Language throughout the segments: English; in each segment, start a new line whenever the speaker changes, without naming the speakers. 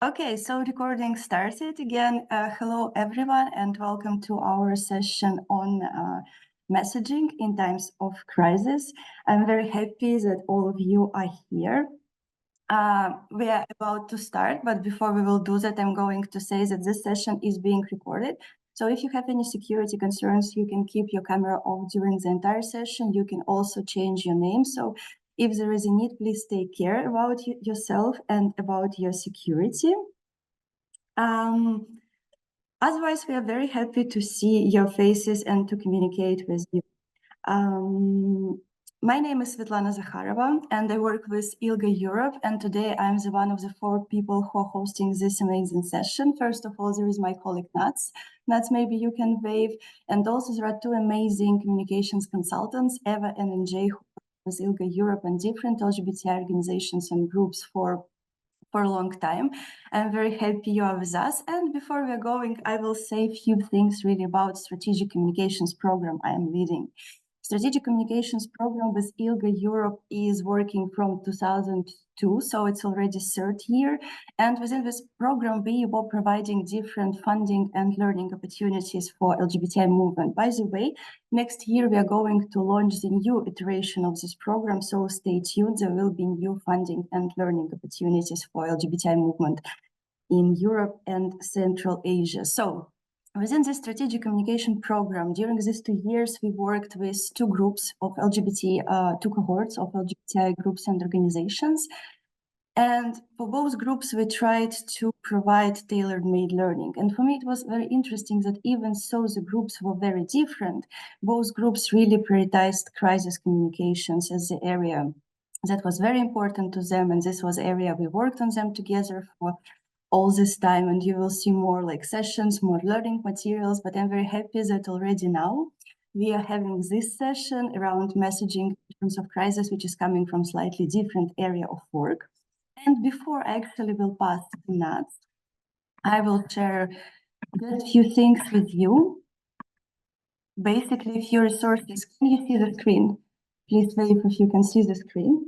Okay, so recording started again. Hello, everyone, and welcome to our session on messaging in times of crisis. I'm very happy that all of you are here. We are about to start, but before we will do that, I'm going to say that this session is being recorded. So if you have any security concerns, you can keep your camera off during the entire session. You can also change your name. So if there is a need, please take care about yourself and about your security. Otherwise, we are very happy to see your faces and to communicate with you. My name is Svetlana Zakharova, and I work with ILGA-Europe, and today I'm the one of the 4 people who are hosting this amazing session. First of all, there is my colleague Nats. Nats, maybe you can wave. And also there are 2 amazing communications consultants, Eva and AJ, who work with ILGA-Europe and different LGBTI organizations and groups for a long time. I'm very happy you are with us. And before we're going, I will say a few things really about strategic communications program I am leading. Strategic communications program with ILGA-Europe is working from 2002, so it's already 3rd year. And within this program, we were providing different funding and learning opportunities for LGBTI movement. By the way, next year we are going to launch the new iteration of this program, so stay tuned. There will be new funding and learning opportunities for LGBTI movement in Europe and Central Asia. So within the strategic communication program, during these 2 years, we worked with 2 groups of LGBT, 2 cohorts of LGBTI groups and organizations. And for both groups, we tried to provide tailor-made learning. And for me, it was very interesting that even so the groups were very different, both groups really prioritized crisis communications as the area that was very important to them. And this was the area we worked on them together for all this time, and you will see more like sessions, more learning materials, but I'm very happy that already now we are having this session around messaging in terms of crisis, which is coming from slightly different area of work. And before I actually will pass to Nats, I will share a few things with you. Basically, a few resources. Can you see the screen? Please wave if you can see the screen.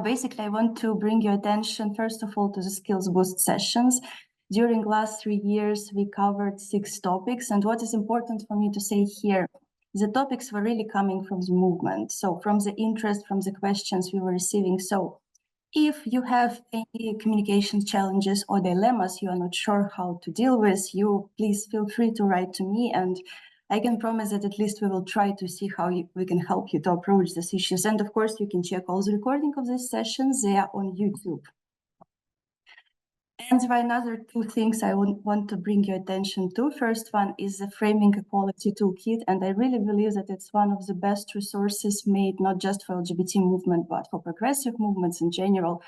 Basically, I want to bring your attention, first of all, to the Skills Boost sessions. During last 3 years, we covered 6 topics. And what is important for me to say here, the topics were really coming from the movement. So from the interest, from the questions we were receiving. So if you have any communication challenges or dilemmas you are not sure how to deal with, you please feel free to write to me, and I can promise that at least we will try to see how we can help you to approach these issues. And of course, you can check all the recording of these sessions. They are on YouTube. And there are another 2 things I want to bring your attention to. First one is the Framing Equality Toolkit. And I really believe that it's one of the best resources made not just for LGBT movement, but for progressive movements in general,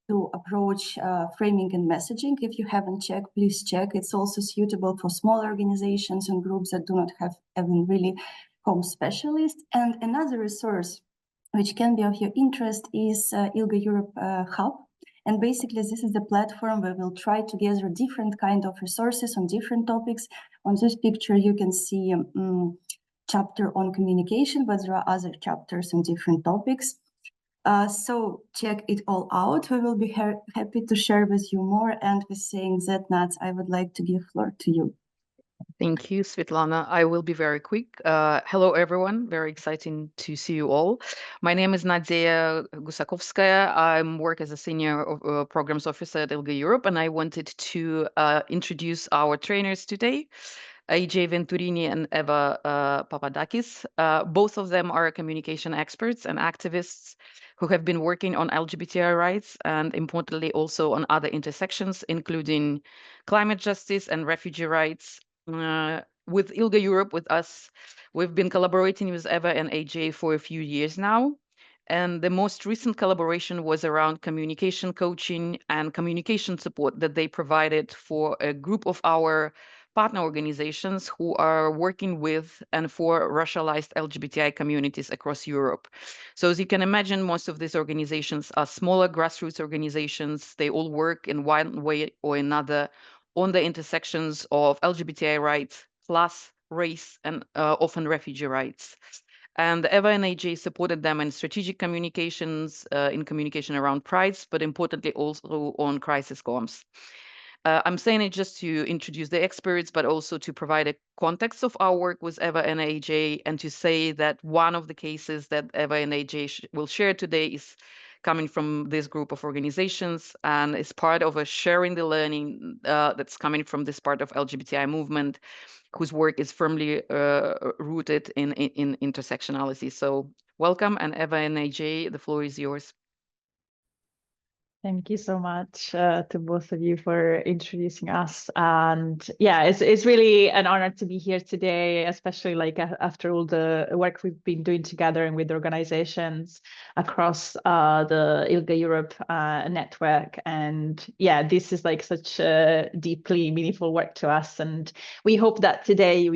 to approach framing and messaging. If you haven't checked, please check. It's also suitable for small organizations and groups that do not have even really home specialists. And another resource which can be of your interest is ILGA-Europe Hub. And basically, this is the platform where we'll try to gather different kind of resources on different topics. On this picture, you can see chapter on communication, but there are other chapters on different topics. So check it all out. We will be happy to share with you more. And with saying that, Nats, I would like to give floor to you.
Thank you, Svetlana. I will be very quick. Hello, everyone. Very exciting to see you all. My name is Nadia Gusakovskaya. I work as a senior programs officer at ILGA-Europe, and I wanted to introduce our trainers today, AJ Venturini and Evá Papadakis. Both of them are communication experts and activists who have been working on LGBTI rights and importantly also on other intersections, including climate justice and refugee rights. With ILGA-Europe, with us, we've been collaborating with Eva and AJ for a few years now. And the most recent collaboration was around communication coaching and communication support that they provided for a group of our partner organizations who are working with and for racialized LGBTI communities across Europe. So as you can imagine, most of these organizations are smaller grassroots organizations. They all work in one way or another on the intersections of LGBTI rights, class, race, and often refugee rights. And Evá and AJ supported them in strategic communications, in communication around prides, but importantly also on crisis comms. I'm saying it just to introduce the experts, but also to provide a context of our work with Evá and AJ, and to say that one of the cases that Evá and AJ will share today is coming from this group of organizations and is part of a sharing the learning that's coming from this part of LGBTI movement, whose work is firmly rooted in intersectionality. So welcome, and Evá and AJ, the floor is yours.
Thank you so much to both of you for introducing us. And yeah, it's really an honor to be here today, especially like after all the work we've been doing together and with organizations across the ILGA-Europe network. And yeah, this is like such a deeply meaningful work to us. And we hope that today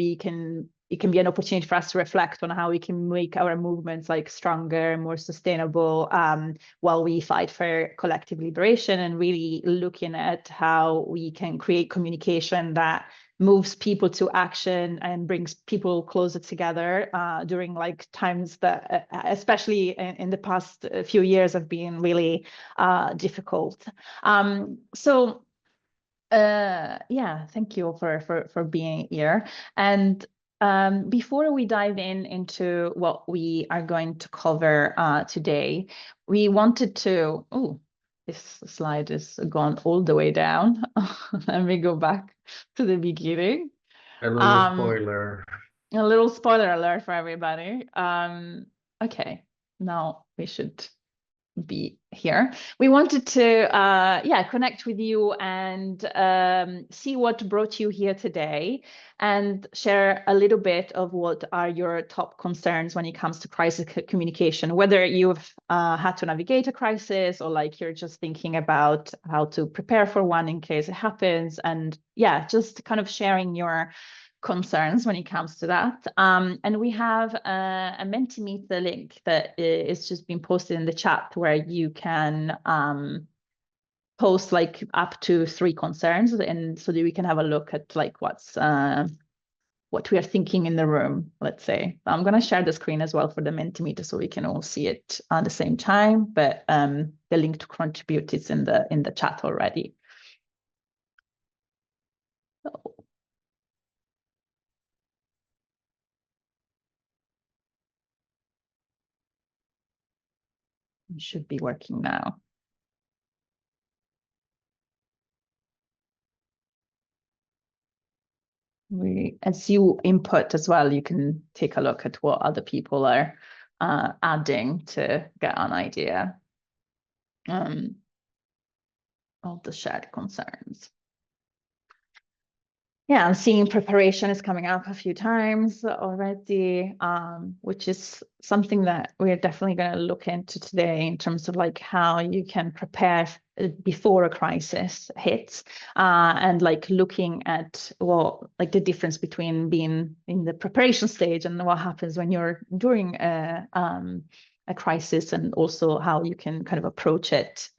it can be an opportunity for us to reflect on how we can make our movements like stronger, more sustainable, while we fight for collective liberation, and really looking at how we can create communication that moves people to action and brings people closer together during like times that, especially in the past few years, have been really difficult. Yeah, thank you for being here. And before we dive into what we are going to cover today, we wanted to, oh, this slide is gone all the way down. Let me go back to the beginning.
A little spoiler.
A little spoiler alert for everybody. Okay, now we should be here. We wanted to connect with you and see what brought you here today, and share a little bit of what are your top concerns when it comes to crisis communication, whether you've had to navigate a crisis, or like you're just thinking about how to prepare for one in case it happens. And yeah, just kind of sharing your concerns when it comes to that. And we have a Mentimeter link that is just been posted in the chat, where you can post like up to 3 concerns, and so that we can have a look at like what we are thinking in the room, let's say. I'm going to share the screen as well for the Mentimeter so we can all see it at the same time, but the link to contribute is in the chat already. So. It should be working now. As you input as well, you can take a look at what other people are adding to get an idea of the shared concerns. Yeah, I'm seeing preparation is coming up a few times already, which is something that we're definitely going to look into today in terms of like how you can prepare before a crisis hits, and like looking at like the difference between being in the preparation stage and what happens when you're during a crisis, and also how you can kind of approach it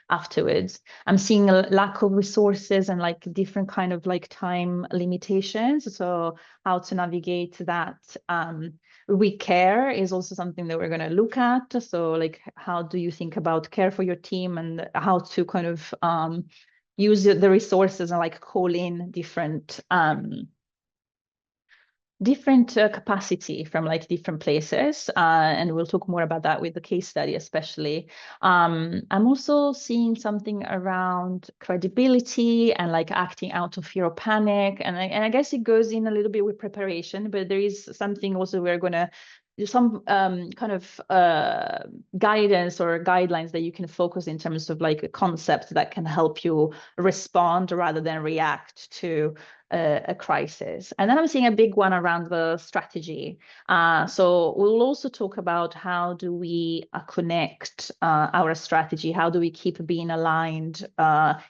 afterwards. I'm seeing a lack of resources and like different kind of like time limitations. So how to navigate that with care is also something that we're going to look at. So like, how do you think about care for your team, and how to kind of use the resources and like call in different capacity from like different places, and we'll talk more about that with the case study especially. I'm also seeing something around credibility and like acting out of fear or panic, and I guess it goes in a little bit with preparation, but there is something also we're gonna some kind of guidance or guidelines that you can focus in terms of like a concept that can help you respond rather than react to a crisis. And then I'm seeing a big one around the strategy. So we'll also talk about how do we connect our strategy, how do we keep being aligned,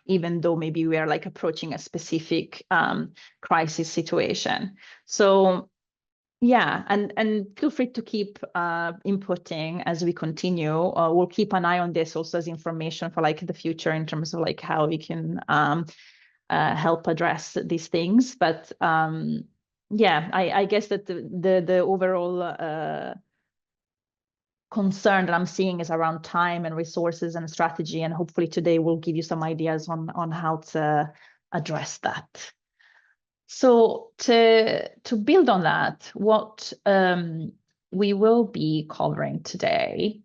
even though maybe we are like approaching a specific crisis situation. So yeah, and feel free to keep inputting as we continue. We'll keep an eye on this also as information for like the future in terms of like how we can help address these things. But yeah, I guess that the overall concern that I'm seeing is around time and resources and strategy, and hopefully today we'll give you some ideas on how to address that. So to build on that, what we will be covering today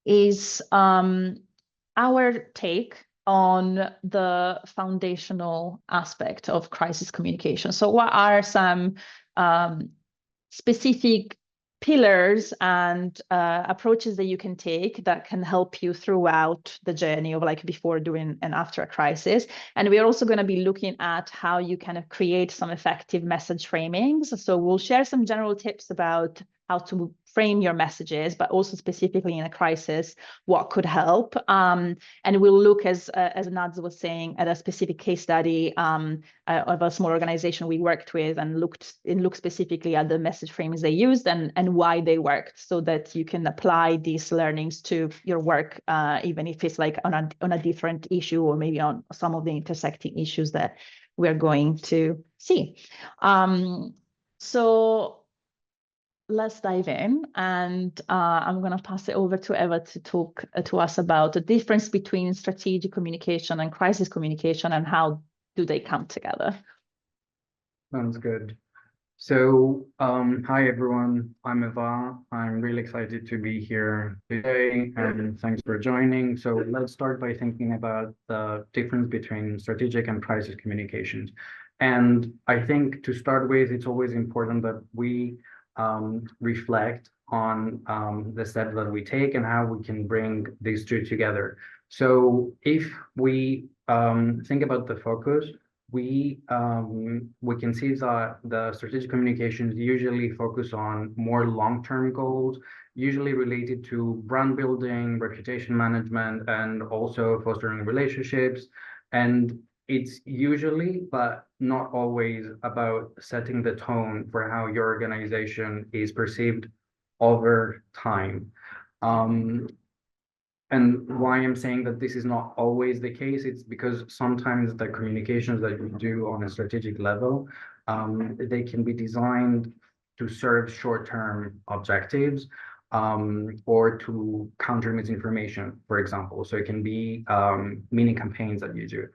is our take on the foundational aspect of crisis communication. So what are some specific pillars and approaches that you can take that can help you throughout the journey of like before, during, and after a crisis? And we're also going to be looking at how you kind of create some effective message framings. So we'll share some general tips about how to frame your messages, but also specifically in a crisis, what could help. And we'll look, as Nads was saying, at a specific case study of a small organization we worked with, and look specifically at the message framings they used and why they worked, so that you can apply these learnings to your work, even if it's like on a different issue, or maybe on some of the intersecting issues that we're going to see. So let's dive in, and I'm going to pass it over to Eva to talk to us about the difference between strategic communication and crisis communication, and how do they come together.
Sounds good. So, hi everyone, I'm Evá. I'm really excited to be here today, and thanks for joining. So let's start by thinking about the difference between strategic and crisis communications. And I think to start with, it's always important that we reflect on the steps that we take and how we can bring these two together. So if we think about the focus, we can see that the strategic communications usually focus on more long-term goals, usually related to brand building, reputation management, and also fostering relationships. And it's usually, but not always, about setting the tone for how your organization is perceived over time. And why I'm saying that this is not always the case, it's because sometimes the communications that you do on a strategic level, they can be designed to serve short-term objectives, or to counter misinformation, for example. So it can be mini campaigns that you do.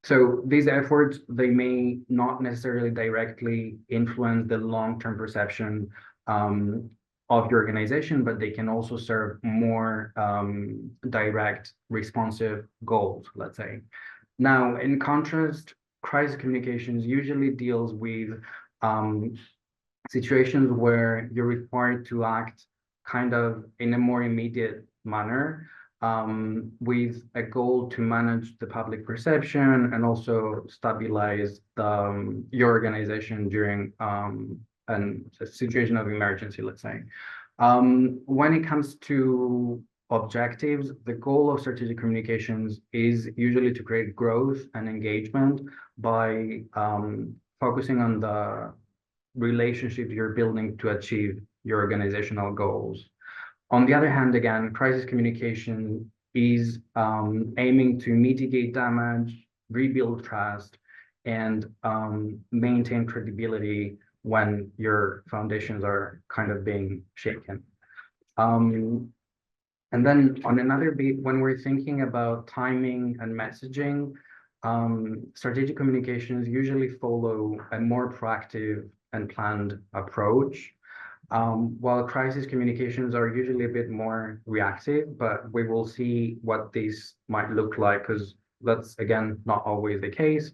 So these efforts, they may not necessarily directly influence the long-term perception of your organization, but they can also serve more direct, responsive goals, let's say. Now, in contrast, crisis communications usually deals with situations where you're required to act kind of in a more immediate manner, with a goal to manage the public perception and also stabilize your organization during a situation of emergency, let's say. When it comes to objectives, the goal of strategic communications is usually to create growth and engagement by focusing on the relationship you're building to achieve your organizational goals. On the other hand, again, crisis communication is aiming to mitigate damage, rebuild trust, and maintain credibility when your foundations are kind of being shaken. And then on another beat, when we're thinking about timing and messaging, strategic communications usually follow a more proactive and planned approach, while crisis communications are usually a bit more reactive, but we will see what this might look like, because that's, again, not always the case.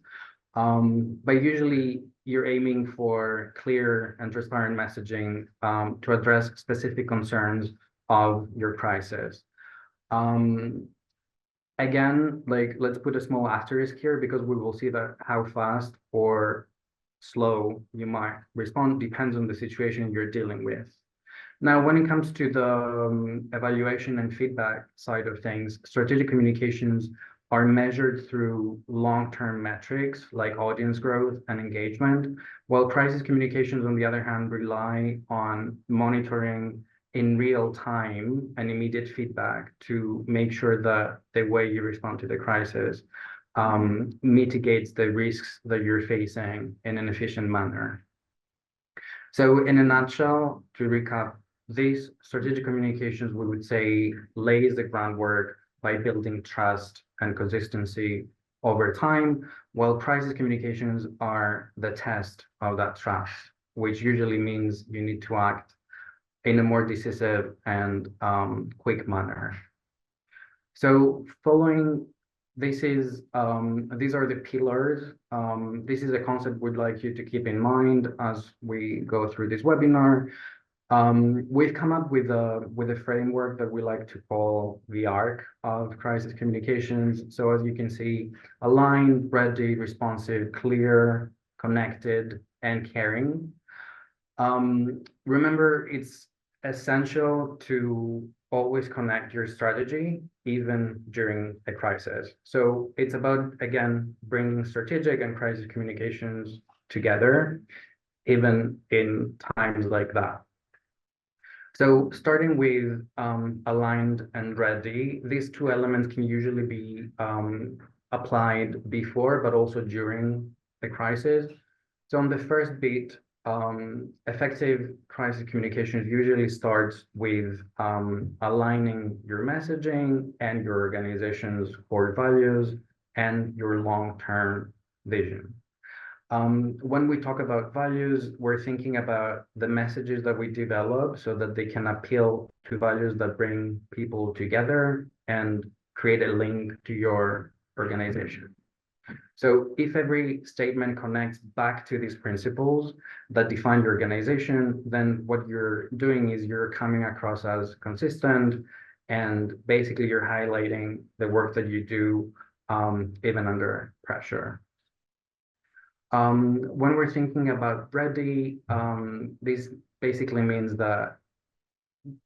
But usually you're aiming for clear and transparent messaging to address specific concerns of your crisis. Again, like, let's put a small asterisk here, because we will see that how fast or slow you might respond depends on the situation you're dealing with. Now, when it comes to the evaluation and feedback side of things, strategic communications are measured through long-term metrics like audience growth and engagement, while crisis communications, on the other hand, rely on monitoring in real time and immediate feedback to make sure that the way you respond to the crisis mitigates the risks that you're facing in an efficient manner. So in a nutshell, to recap, these strategic communications, we would say, lays the groundwork by building trust and consistency over time, while crisis communications are the test of that trust, which usually means you need to act in a more decisive and quick manner. So following, these are the pillars. This is a concept we'd like you to keep in mind as we go through this webinar. We've come up with a framework that we like to call the arc of crisis communications. So as you can see, aligned, ready, responsive, clear, connected, and caring. Remember, it's essential to always connect your strategy, even during a crisis. So it's about, again, bringing strategic and crisis communications together, even in times like that. So starting with aligned and ready, these two elements can usually be applied before, but also during the crisis. So on the first bit, effective crisis communications usually starts with aligning your messaging and your organization's core values and your long-term vision. When we talk about values, we're thinking about the messages that we develop so that they can appeal to values that bring people together and create a link to your organization. So if every statement connects back to these principles that define your organization, then what you're doing is you're coming across as consistent, and basically you're highlighting the work that you do even under pressure. When we're thinking about ready, this basically means that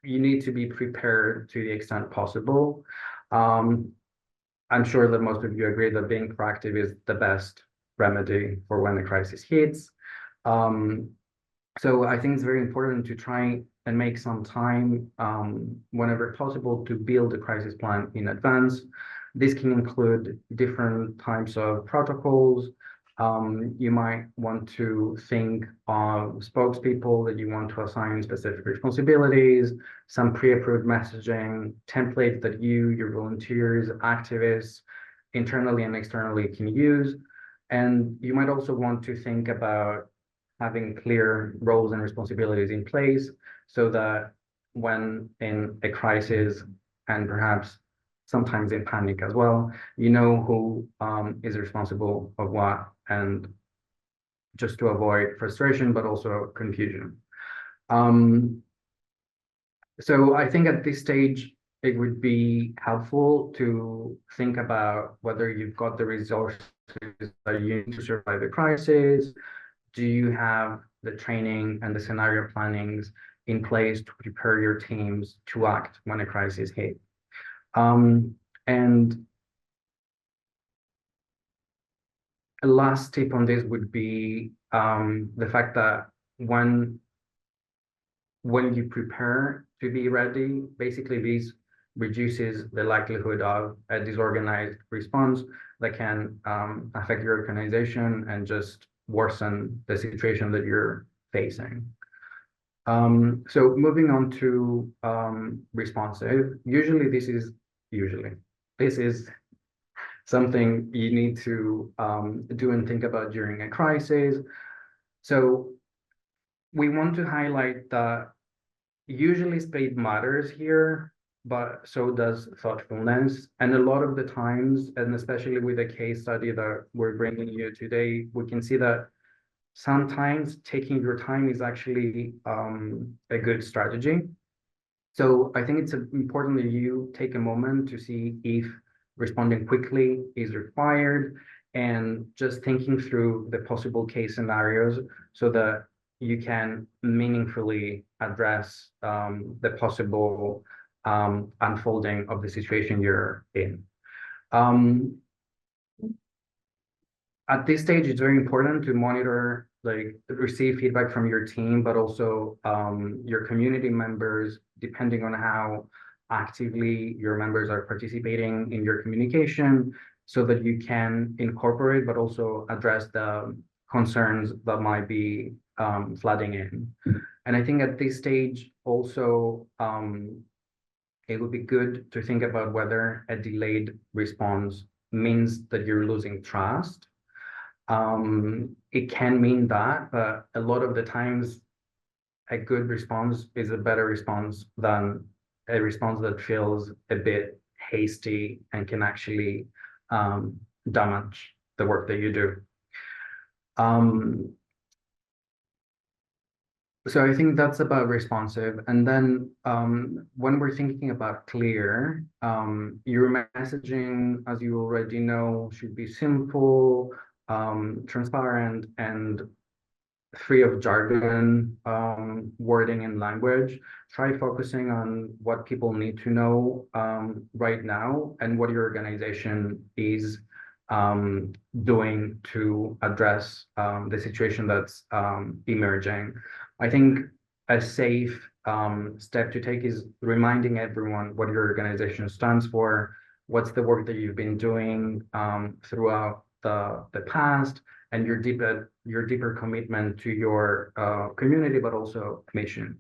you need to be prepared to the extent possible. I'm sure that most of you agree that being proactive is the best remedy for when the crisis hits. So I think it's very important to try and make some time whenever possible to build a crisis plan in advance. This can include different types of protocols. You might want to think of spokespeople that you want to assign specific responsibilities, some pre-approved messaging, templates that you, your volunteers, activists, internally and externally can use. And you might also want to think about having clear roles and responsibilities in place so that when in a crisis, and perhaps sometimes in panic as well, you know who is responsible of what, and just to avoid frustration, but also confusion. So I think at this stage, it would be helpful to think about whether you've got the resources that you need to survive the crisis. Do you have the training and the scenario plannings in place to prepare your teams to act when a crisis hits? And a last tip on this would be the fact that when you prepare to be ready, basically this reduces the likelihood of a disorganized response that can affect your organization and just worsen the situation that you're facing. So moving on to responsive, this is something you need to do and think about during a crisis. So we want to highlight that usually speed matters here, but so does thoughtfulness. And a lot of the times, and especially with the case study that we're bringing you today, we can see that sometimes taking your time is actually a good strategy. So I think it's important that you take a moment to see if responding quickly is required, and just thinking through the possible case scenarios so that you can meaningfully address the possible unfolding of the situation you're in. At this stage, it's very important to monitor, receive feedback from your team, but also your community members, depending on how actively your members are participating in your communication. so that you can incorporate but also address the concerns that might be flooding in. And I think at this stage also it would be good to think about whether a delayed response means that you're losing trust. It can mean that, but a lot of the times a good response is a better response than a response that feels a bit hasty and can actually damage the work that you do. So I think that's about responsive. And then when we're thinking about clear, your messaging, as you already know, should be simple, transparent, and free of jargon, wording and language. Try focusing on what people need to know right now and what your organization is doing to address the situation that's emerging. I think a safe step to take is reminding everyone what your organization stands for, what's the work that you've been doing throughout the past, and your deeper commitment to your community, but also mission.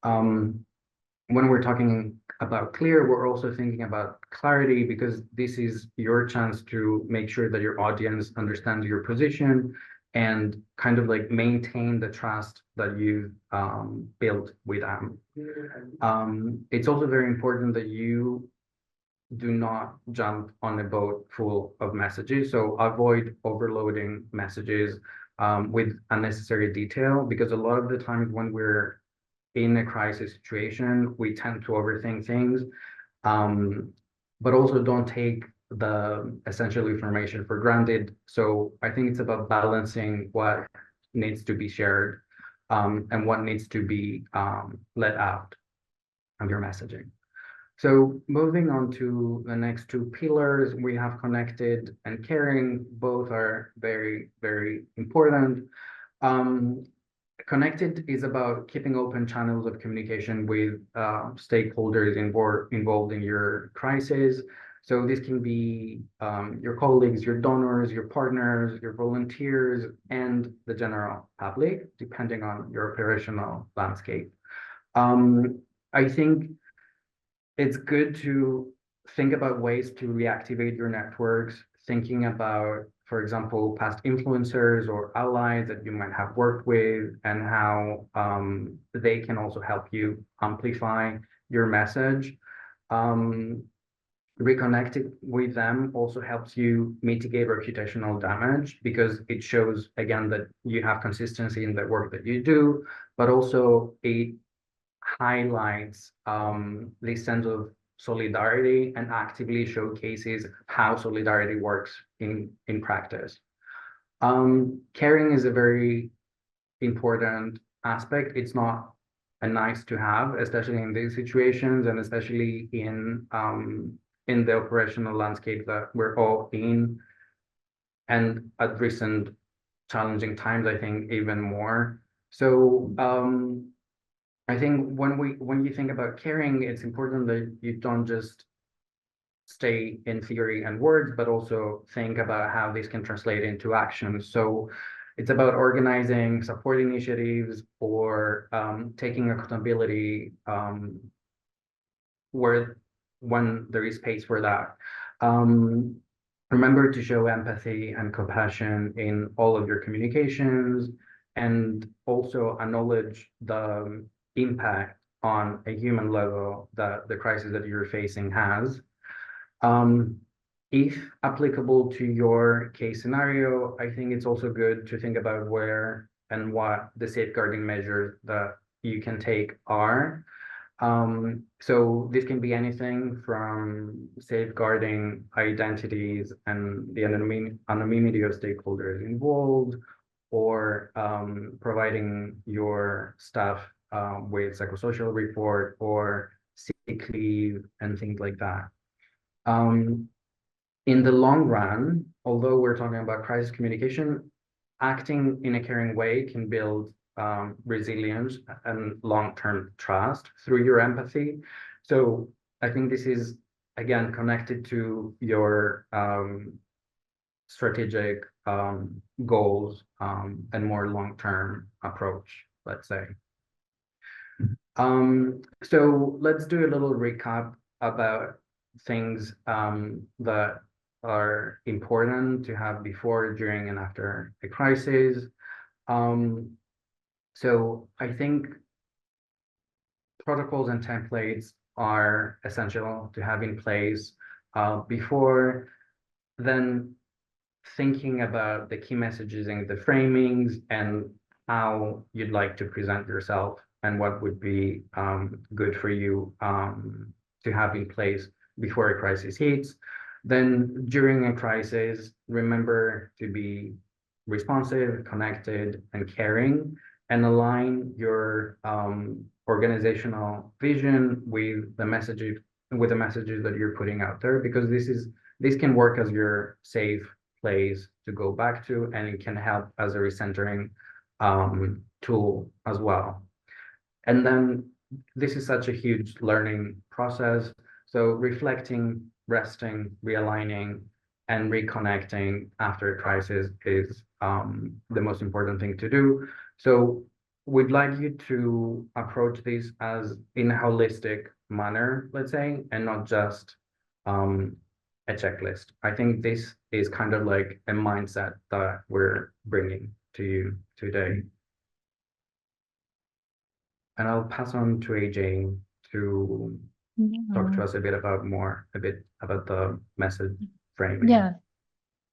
When we're talking about clear, we're also thinking about clarity, because this is your chance to make sure that your audience understands your position and kind of like maintain the trust that you've built with them. It's also very important that you do not jump on a boat full of messages. So avoid overloading messages with unnecessary detail, because a lot of the times when we're in a crisis situation, we tend to overthink things, but also don't take the essential information for granted. So I think it's about balancing what needs to be shared and what needs to be let out of your messaging. So moving on to the next two pillars, we have connected and caring. Both are very, very important. Connected is about keeping open channels of communication with stakeholders involved in your crisis. So this can be your colleagues, your donors, your partners, your volunteers, and the general public, depending on your operational landscape. I think it's good to think about ways to reactivate your networks, thinking about, for example, past influencers or allies that you might have worked with, and how they can also help you amplify your message. Reconnecting with them also helps you mitigate reputational damage, because it shows, again, that you have consistency in the work that you do, but also it highlights this sense of solidarity and actively showcases how solidarity works in practice. Caring is a very important aspect. It's not a nice to have, especially in these situations, and especially in the operational landscape that we're all in, and at recent challenging times, I think even more. So I think when you think about caring, it's important that you don't just stay in theory and words, but also think about how this can translate into action. So it's about organizing support initiatives or taking accountability when there is space for that. Remember to show empathy and compassion in all of your communications, and also acknowledge the impact on a human level that the crisis that you're facing has. If applicable to your case scenario, I think it's also good to think about where and what the safeguarding measures that you can take are. So this can be anything from safeguarding identities and the anonymity of stakeholders involved, or providing your staff with psychosocial report or sick leave and things like that. In the long run, although we're talking about crisis communication, acting in a caring way can build resilience and long-term trust through your empathy. So I think this is again, connected to your strategic goals and more long-term approach, let's say. So let's do a little recap about things that are important to have before, during, and after a crisis. So I think protocols and templates are essential to have in place before. Then thinking about the key messages and the framings and how you'd like to present yourself and what would be good for you to have in place before a crisis hits. Then during a crisis, remember to be responsive, connected, and caring, and align your organizational vision with the messages that you're putting out there, because this can work as your safe place to go back to, and it can help as a recentering tool as well. And then this is such a huge learning process. So reflecting, resting, realigning, and reconnecting after a crisis is the most important thing to do. So we'd like you to approach this as in a holistic manner, let's say, and not just a checklist. I think this is kind of like a mindset that we're bringing to you today. And I'll pass on to AJ to talk to us a bit about the message framing.
Yeah.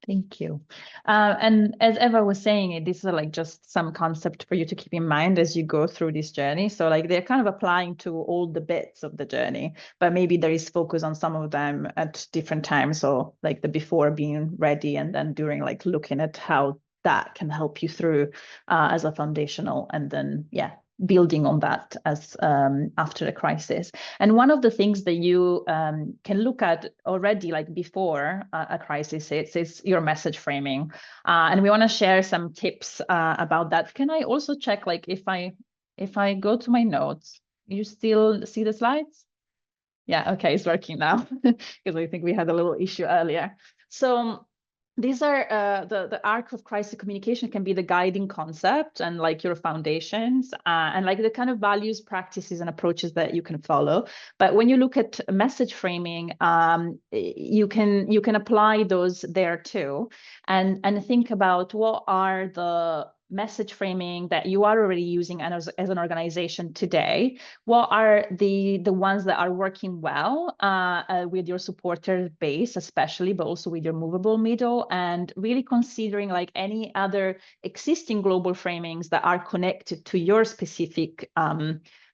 Thank you. And as Eva was saying, these are like just some concept for you to keep in mind as you go through this journey. So like they're kind of applying to all the bits of the journey, but maybe there is focus on some of them at different times. So like the before being ready, and then during, like looking at how that can help you through as a foundational, and then building on that as after the crisis. And one of the things that you can look at already, like before a crisis hits, is your message framing. And we want to share some tips about that. Can I also check, like if I go to my notes, you still see the slides? Yeah, okay, it's working now, because I think we had a little issue earlier. So these are the arc of crisis communication can be the guiding concept and like your foundations and like the kind of values, practices, and approaches that you can follow. But when you look at message framing, you can apply those there too, and think about what are the message framing that you are already using as an organization today. What are the ones that are working well with your supporter base, especially, but also with your movable middle, and really considering like any other existing global framings that are connected to your specific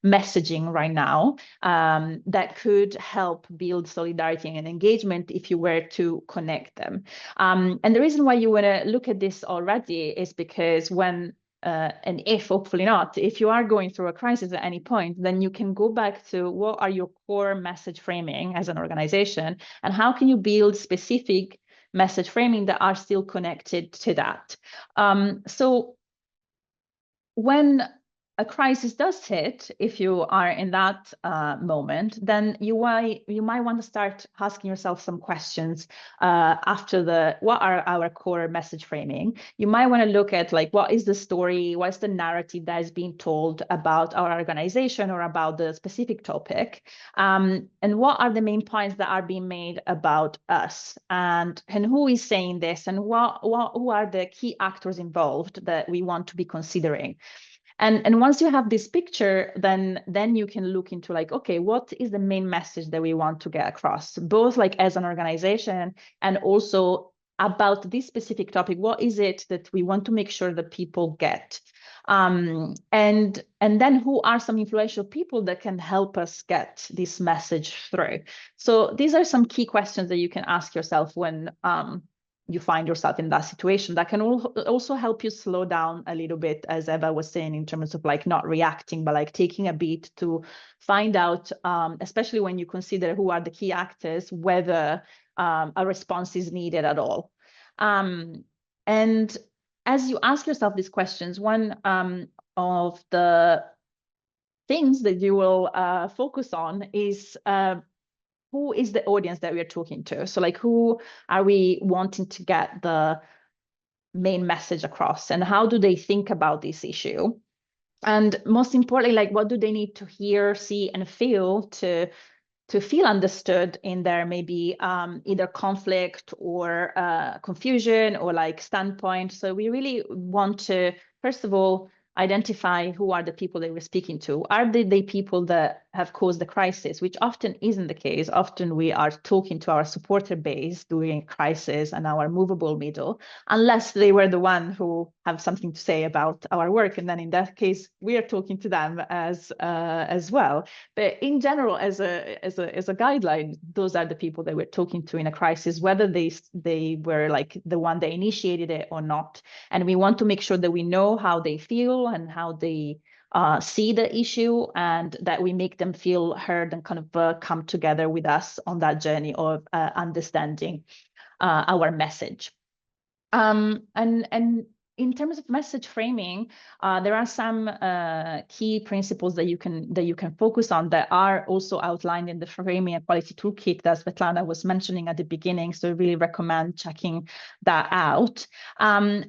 messaging right now that could help build solidarity and engagement if you were to connect them. And the reason why you want to look at this already is because when and if, hopefully not, if you are going through a crisis at any point, then you can go back to what are your core message framing as an organization, and how can you build specific message framing that are still connected to that. So when a crisis does hit, if you are in that moment, then you might want to start asking yourself some questions after what are our core message framing. You might want to look at like, what is the story, what's the narrative that is being told about our organization or about the specific topic, and what are the main points that are being made about us, and who is saying this, and who are the key actors involved that we want to be considering. And once you have this picture, then you can look into like, okay, what is the main message that we want to get across, both like as an organization and also about this specific topic. What is it that we want to make sure that people get? And then who are some influential people that can help us get this message through? So these are some key questions that you can ask yourself when you find yourself in that situation. That can also help you slow down a little bit, as Eva was saying, in terms of like not reacting, but like taking a beat to find out, especially when you consider who are the key actors, whether a response is needed at all. And as you ask yourself these questions, one of the things that you will focus on is who is the audience that we're talking to? So like, who are we wanting to get the main message across, and how do they think about this issue? And most importantly, like, what do they need to hear, see, and feel to feel understood in their maybe either conflict or confusion or like standpoint. So we really want to, first of all, identify who are the people that we're speaking to. Are they the people that have caused the crisis, which often isn't the case. Often we are talking to our supporter base during a crisis and our movable middle, unless they were the one who have something to say about our work. And then in that case, we are talking to them as well. But in general, as a guideline, those are the people that we're talking to in a crisis, whether they were like the one that initiated it or not. And we want to make sure that we know how they feel and how they see the issue, and that we make them feel heard and kind of come together with us on that journey of understanding our message. And in terms of message framing, there are some key principles that you can focus on that are also outlined in the Framing Equality Toolkit that Svetlana was mentioning at the beginning. So I really recommend checking that out.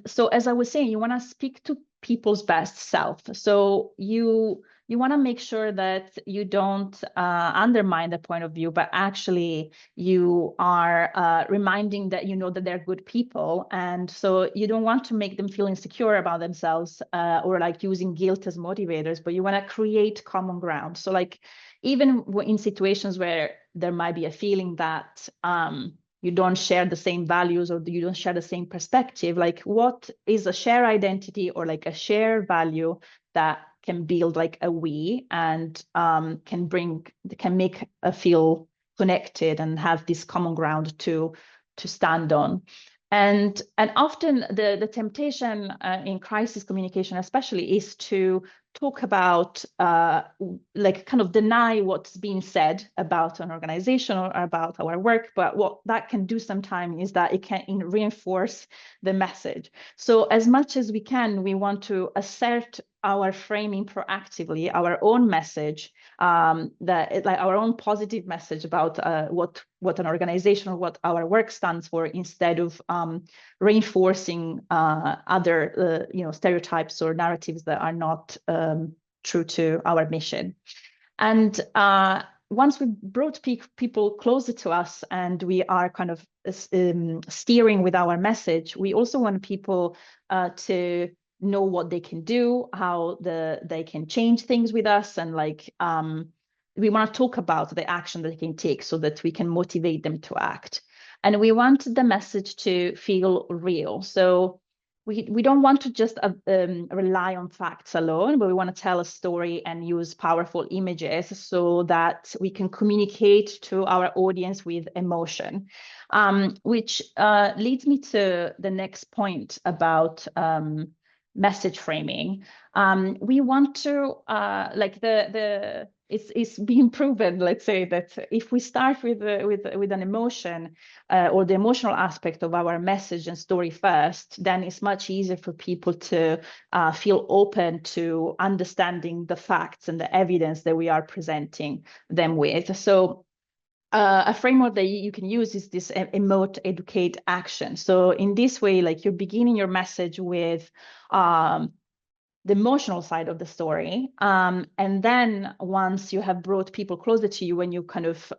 So as I was saying, you want to speak to people's best self. So you want to make sure that you don't undermine the point of view, but actually you are reminding that you know that they're good people. And so you don't want to make them feel insecure about themselves or like using guilt as motivators, but you want to create common ground. So like, even in situations where there might be a feeling that you don't share the same values or you don't share the same perspective, like what is a shared identity or like a shared value that can build like a we and can make a feel connected and have this common ground to stand on. And often the temptation in crisis communication especially is to talk about like kind of deny what's being said about an organization or about our work. But what that can do sometimes is that it can reinforce the message. So as much as we can, we want to assert our framing proactively, our own message, like our own positive message about what an organization or what our work stands for, instead of reinforcing other stereotypes or narratives that are not true to our mission. And once we brought people closer to us and we are kind of steering with our message, we also want people to know what they can do, how they can change things with us, and like we want to talk about the action that they can take so that we can motivate them to act. And we want the message to feel real. So we don't want to just rely on facts alone, but we want to tell a story and use powerful images so that we can communicate to our audience with emotion, which leads me to the next point about message framing. We want to like it's being proven, let's say, that if we start with an emotion or the emotional aspect of our message and story first, then it's much easier for people to feel open to understanding the facts and the evidence that we are presenting them with. So a framework that you can use is this emote, educate, action. So in this way, like, you're beginning your message with the emotional side of the story. And then once you have brought people closer to you and you kind of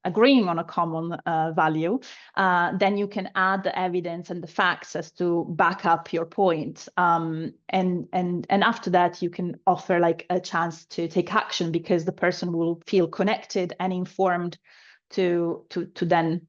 agreeing on a common value, then you can add the evidence and the facts as to back up your point. And after that, you can offer like a chance to take action, because the person will feel connected and informed to then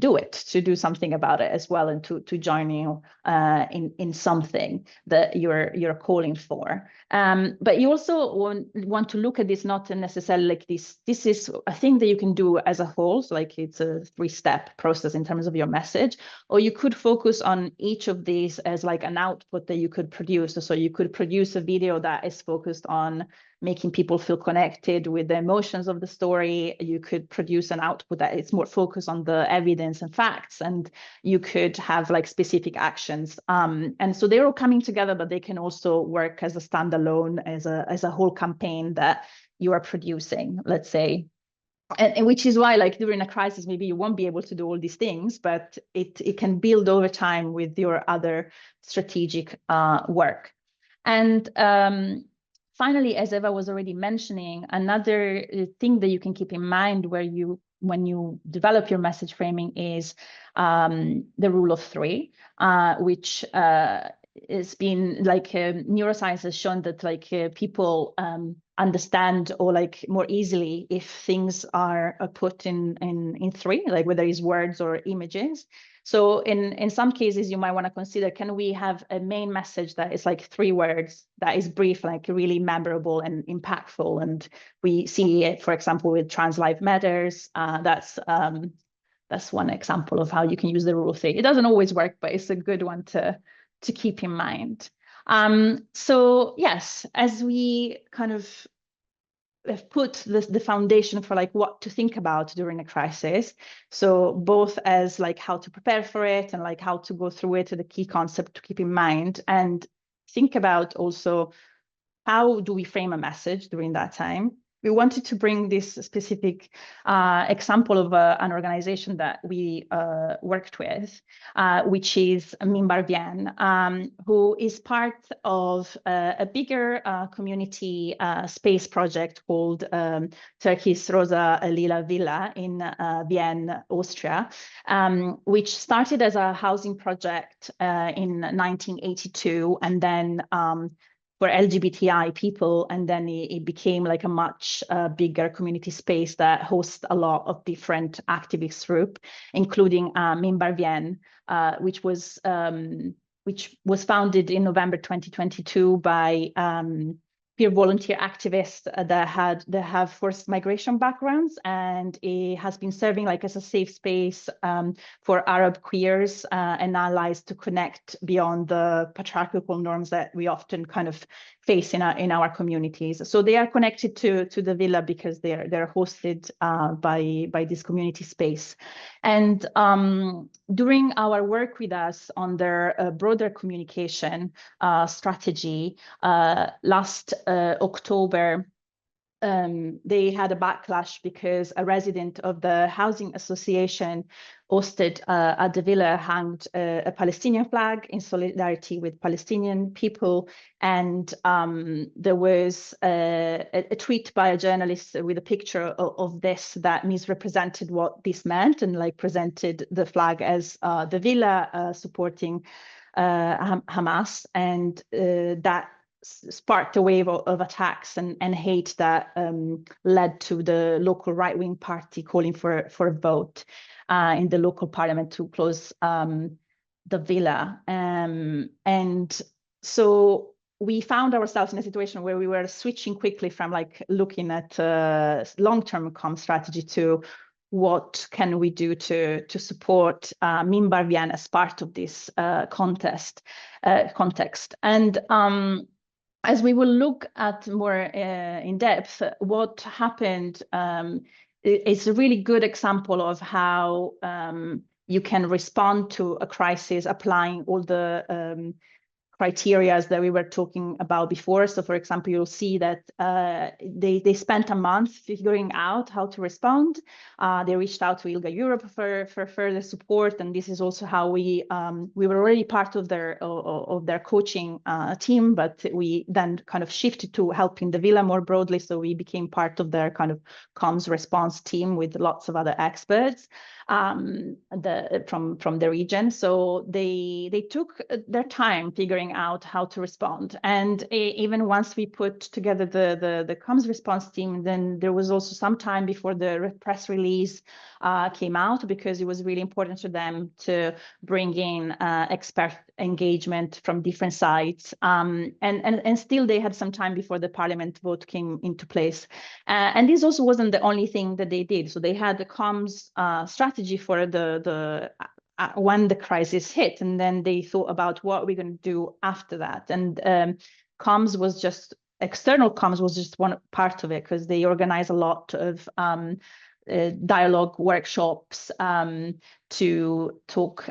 to do something about it as well, and to join you in something that you're calling for. But you also want to look at this not necessarily like this is a thing that you can do as a whole, so like it's a 3-step process in terms of your message, or you could focus on each of these as like an output that you could produce. So you could produce a video that is focused on making people feel connected with the emotions of the story. You could produce an output that is more focused on the evidence and facts, and you could have like specific actions. And so they're all coming together, but they can also work as a standalone, as a whole campaign that you are producing, let's say. And which is why, like, during a crisis, maybe you won't be able to do all these things, but it can build over time with your other strategic work. And finally, as Eva was already mentioning, another thing that you can keep in mind when you develop your message framing is the rule of three, which it's been like neuroscience has shown that like people understand or like more easily if things are put in three, like whether it's words or images. So in some cases, you might want to consider, can we have a main message that is like 3 words, that is brief, like really memorable and impactful? And we see it, for example, with Trans Lives Matters. That's one example of how you can use the rule of three. It doesn't always work, but it's a good one to keep in mind. So yes, as we kind of have put the foundation for like what to think about during a crisis, so both as like how to prepare for it and like how to go through it, the key concept to keep in mind, and think about also how do we frame a message during that time. We wanted to bring this specific example of an organization that we worked with, which is Minbar Vien, who is part of a bigger community space project called Turkey's Rosa Lila Villa in Vienna, Austria, which started as a housing project in 1982, and then for LGBTI people, and then it became like a much bigger community space that hosts a lot of different activist groups, including Minbar Vien, which was founded in November 2022 by peer volunteer activists that have forced migration backgrounds, and it has been serving like as a safe space for Arab queers and allies to connect beyond the patriarchal norms that we often kind of face in our communities. So they are connected to the villa because they're hosted by this community space. And during our work with us on their broader communication strategy last October, they had a backlash because a resident of the housing association hosted at the villa hanged a Palestinian flag in solidarity with Palestinian people. And there was a tweet by a journalist with a picture of this that misrepresented what this meant, and like presented the flag as the villa supporting Hamas, and that sparked a wave of attacks and hate that led to the local right-wing party calling for a vote in the local parliament to close the villa. And so we found ourselves in a situation where we were switching quickly from like looking at long-term comm strategy to what can we do to support Minbar Vien as part of this context. And as we will look at more in depth, what happened is a really good example of how you can respond to a crisis applying all the criteria that we were talking about before. So for example, you'll see that they spent a month figuring out how to respond. They reached out to ILGA-Europe for further support. And this is also how we were already part of their coaching team, but we then kind of shifted to helping the villa more broadly. So we became part of their kind of comms response team with lots of other experts from the region. So they took their time figuring out how to respond. And even once we put together the comms response team, then there was also some time before the press release came out, because it was really important to them to bring in expert engagement from different sides. And still they had some time before the parliament vote came into place. And this also wasn't the only thing that they did. So they had the comms strategy for when the crisis hit, and then they thought about what we're going to do after that. And comms was just, external comms was just one part of it, because they organize a lot of dialogue workshops to talk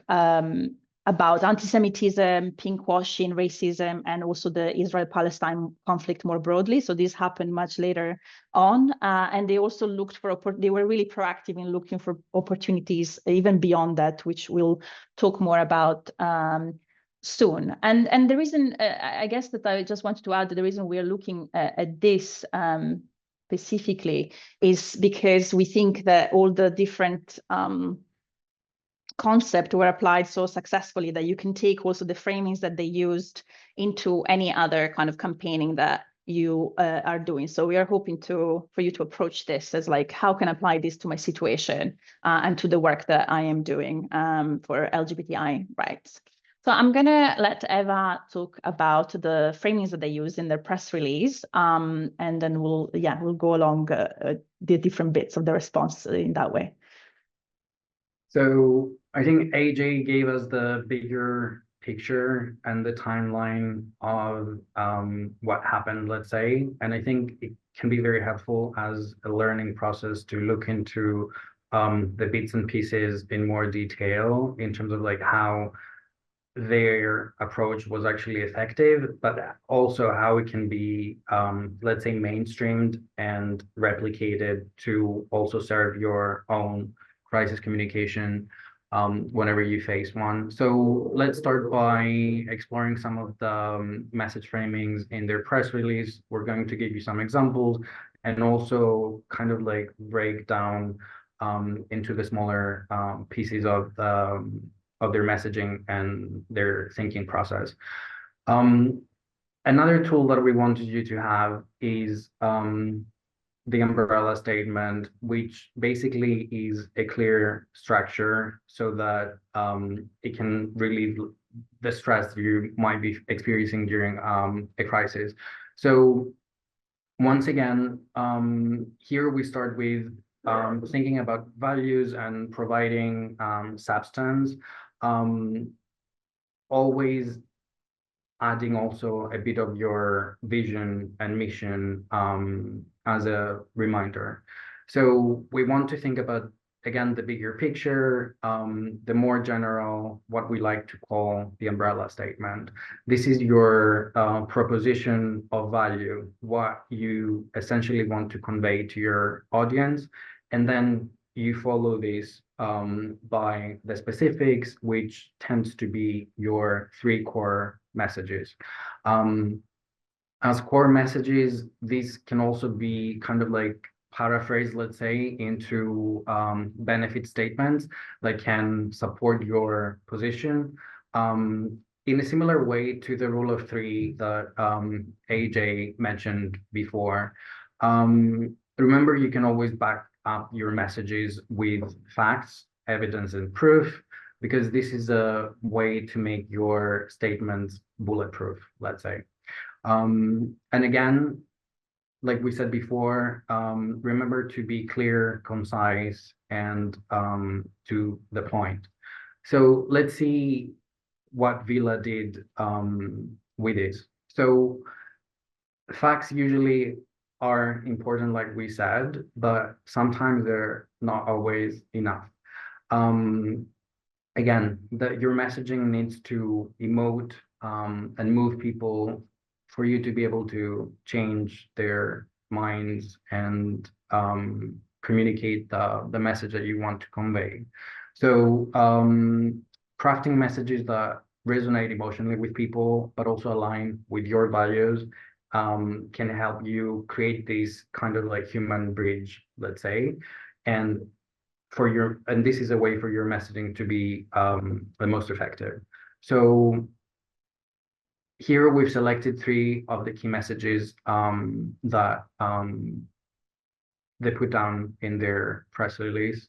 about anti-Semitism, pinkwashing, racism, and also the Israel-Palestine conflict more broadly. So this happened much later on. And they also looked for, they were really proactive in looking for opportunities even beyond that, which we'll talk more about soon. And the reason, I guess that I just wanted to add that the reason we are looking at this specifically is because we think that all the different concepts were applied so successfully that you can take also the framings that they used into any other kind of campaigning that you are doing. So we are hoping for you to approach this as like, how can I apply this to my situation and to the work that I am doing for LGBTI rights. So I'm gonna let Eva talk about the framings that they use in their press release, and then we'll go along the different bits of the response in that way.
So I think AJ gave us the bigger picture and the timeline of what happened, let's say, and I think it can be very helpful as a learning process to look into the bits and pieces in more detail in terms of like how their approach was actually effective, but also how it can be, let's say, mainstreamed and replicated to also serve your own crisis communication whenever you face one. So let's start by exploring some of the message framings in their press release. We're going to give you some examples and also kind of like break down into the smaller pieces of their messaging and their thinking process. Another tool that we wanted you to have is the umbrella statement, which basically is a clear structure so that it can relieve the stress you might be experiencing during a crisis. So once again, here we start with thinking about values and providing substance, always adding also a bit of your vision and mission as a reminder. So we want to think about, again, the bigger picture, the more general, what we like to call the umbrella statement. This is your proposition of value, what you essentially want to convey to your audience, and then you follow this by the specifics, which tends to be your 3 core messages. As core messages, these can also be kind of like paraphrased, let's say, into benefit statements that can support your position in a similar way to the rule of 3 that AJ mentioned before. Remember, you can always back up your messages with facts, evidence, and proof, because this is a way to make your statements bulletproof, let's say. And again, like we said before, remember to be clear, concise, and to the point. So let's see what Villa did with it. So facts usually are important, like we said, but sometimes they're not always enough. Again, your messaging needs to emote and move people for you to be able to change their minds and communicate the message that you want to convey. So crafting messages that resonate emotionally with people, but also align with your values can help you create this kind of like human bridge, let's say, and this is a way for your messaging to be the most effective. So here we've selected 3 of the key messages that they put down in their press release.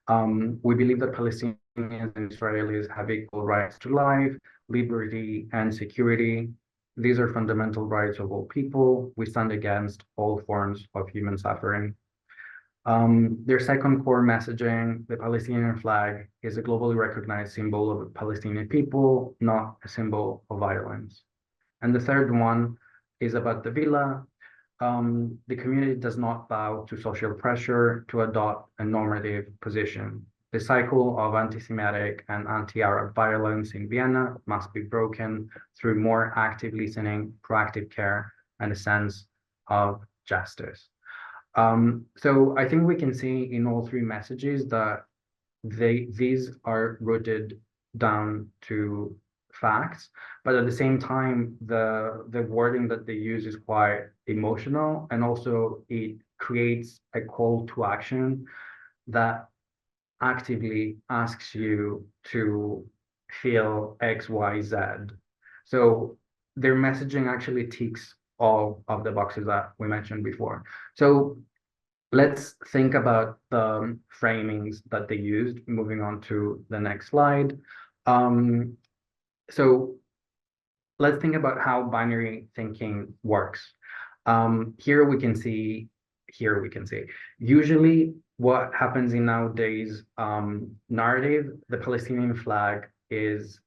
We believe that Palestinians and Israelis have equal rights to life, liberty, and security. These are fundamental rights of all people. We stand against all forms of human suffering. Their second core messaging, the Palestinian flag, is a globally recognized symbol of the Palestinian people, not a symbol of violence. And the third one is about the villa. The community does not bow to social pressure to adopt a normative position. The cycle of anti-Semitic and anti-Arab violence in Vienna must be broken through more active listening, proactive care, and a sense of justice. So I think we can see in all three messages that these are rooted down to facts, but at the same time, the wording that they use is quite emotional, and also it creates a call to action that actively asks you to feel X, Y, Z. So their messaging actually ticks all of the boxes that we mentioned before. So let's think about the framings that they used, moving on to the next slide. So let's think about how binary thinking works. Here we can see, usually what happens in nowadays narrative, the Palestinian flag is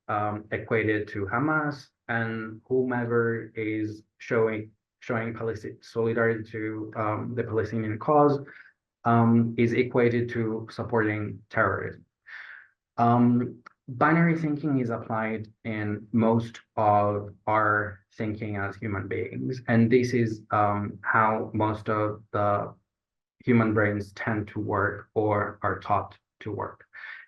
equated to Hamas, and whomever is showing solidarity to the Palestinian cause is equated to supporting terrorism. Binary thinking is applied in most of our thinking as human beings, and this is how most of the human brains tend to work or are taught to work.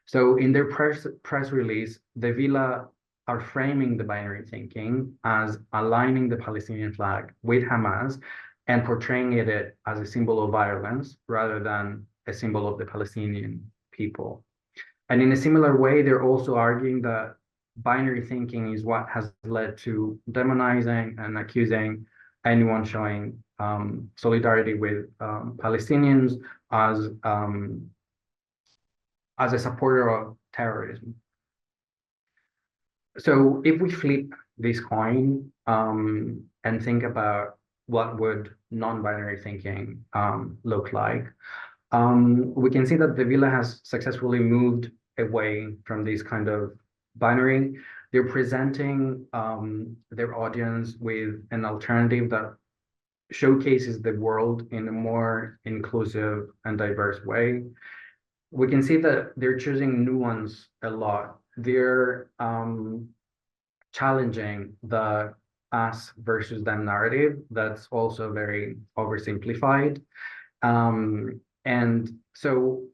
So in their press release, the Villa are framing the binary thinking as aligning the Palestinian flag with Hamas and portraying it as a symbol of violence rather than a symbol of the Palestinian people. And in a similar way, they're also arguing that binary thinking is what has led to demonizing and accusing anyone showing solidarity with Palestinians as a supporter of terrorism. So if we flip this coin and think about what would non-binary thinking look like, we can see that the Villa has successfully moved away from this kind of binary. They're presenting their audience with an alternative that showcases the world in a more inclusive and diverse way. We can see that they're choosing nuance a lot. They're challenging the us versus them narrative that's also very oversimplified. And so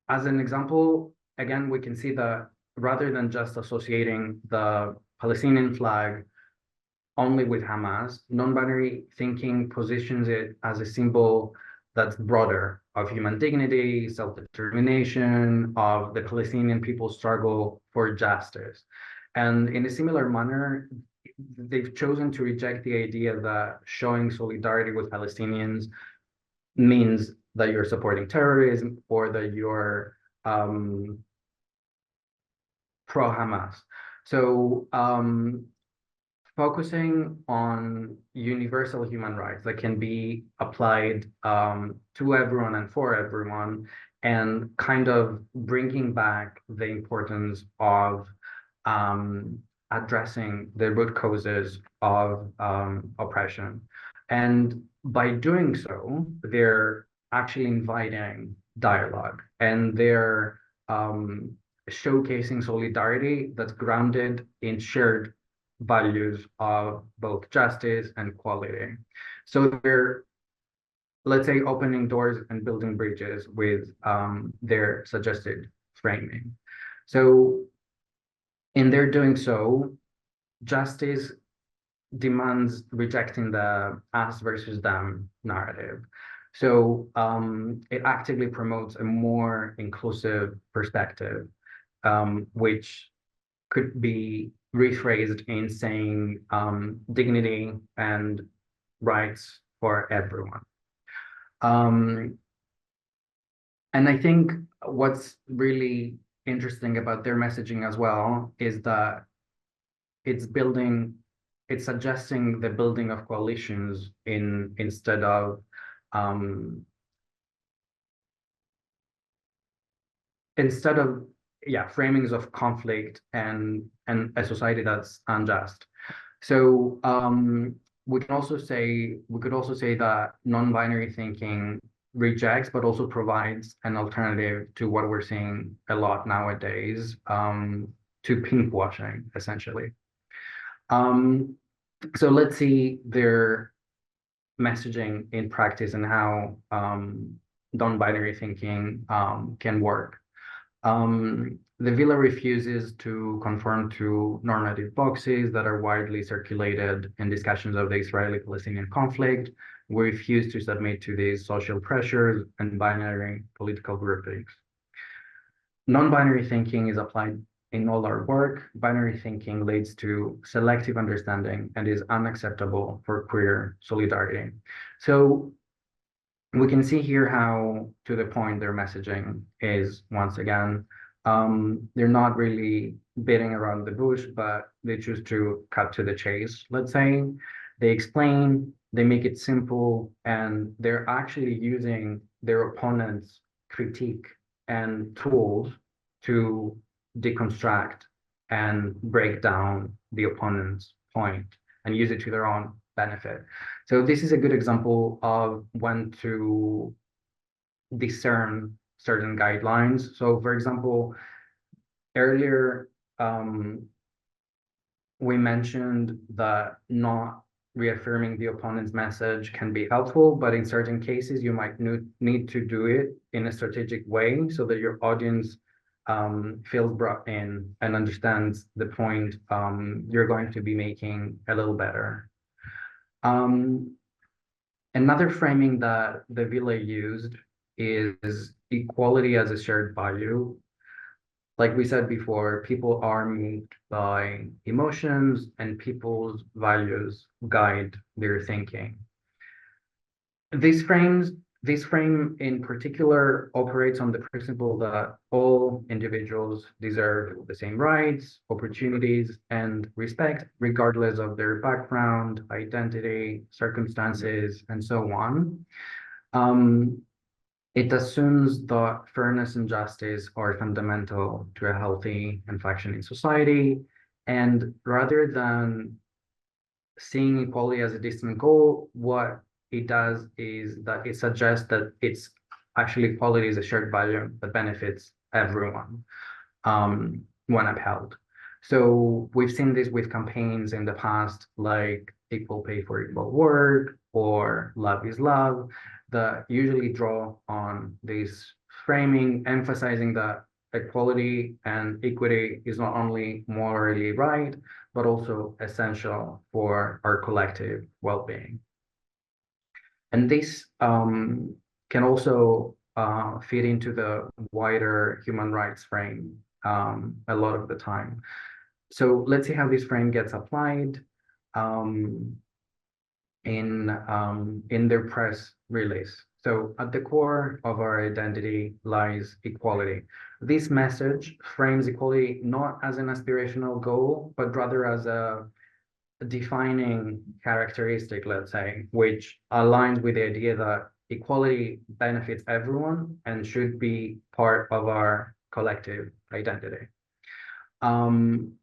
as an example, again, we can see that rather than just associating the Palestinian flag only with Hamas, non-binary thinking positions it as a symbol that's broader of human dignity, self-determination, of the Palestinian people's struggle for justice. And in a similar manner, they've chosen to reject the idea that showing solidarity with Palestinians means that you're supporting terrorism or that you're pro-Hamas. So focusing on universal human rights that can be applied to everyone and for everyone, and kind of bringing back the importance of addressing the root causes of oppression. And by doing so, they're actually inviting dialogue, and they're showcasing solidarity that's grounded in shared values of both justice and equality. So they're, let's say, opening doors and building bridges with their suggested framing. So in their doing so, justice demands rejecting the us versus them narrative. So it actively promotes a more inclusive perspective, which could be rephrased in saying dignity and rights for everyone. And I think what's really interesting about their messaging as well is that it's suggesting the building of coalitions instead of framings of conflict and a society that's unjust. So we could also say that non-binary thinking rejects, but also provides an alternative to what we're seeing a lot nowadays, to pinkwashing, essentially. So let's see their messaging in practice and how non-binary thinking can work. The villa refuses to conform to normative boxes that are widely circulated in discussions of the Israeli-Palestinian conflict. We refuse to submit to these social pressures and binary political groupings. Non-binary thinking is applied in all our work. Binary thinking leads to selective understanding and is unacceptable for queer solidarity. So we can see here how to the point their messaging is. Once again, they're not really beating around the bush, but they choose to cut to the chase, let's say. They explain, they make it simple, and they're actually using their opponent's critique and tools to deconstruct and break down the opponent's point and use it to their own benefit. So this is a good example of when to discern certain guidelines. So for example, earlier we mentioned that not reaffirming the opponent's message can be helpful, but in certain cases you might need to do it in a strategic way so that your audience feels brought in and understands the point you're going to be making a little better. Another framing that the villa used is equality as a shared value. Like we said before, people are moved by emotions and people's values guide their thinking. This frame in particular operates on the principle that all individuals deserve the same rights, opportunities, and respect, regardless of their background, identity, circumstances, and so on. It assumes that fairness and justice are fundamental to a healthy and functioning society. And rather than seeing equality as a distant goal, what it does is that it suggests that it's actually equality is a shared value that benefits everyone when upheld. So we've seen this with campaigns in the past, like equal pay for equal work or love is love, that usually draw on this framing, emphasizing that equality and equity is not only morally right, but also essential for our collective well-being. And this can also fit into the wider human rights frame a lot of the time. So let's see how this frame gets applied in their press release. So at the core of our identity lies equality. This message frames equality not as an aspirational goal, but rather as a defining characteristic, let's say, which aligns with the idea that equality benefits everyone and should be part of our collective identity. In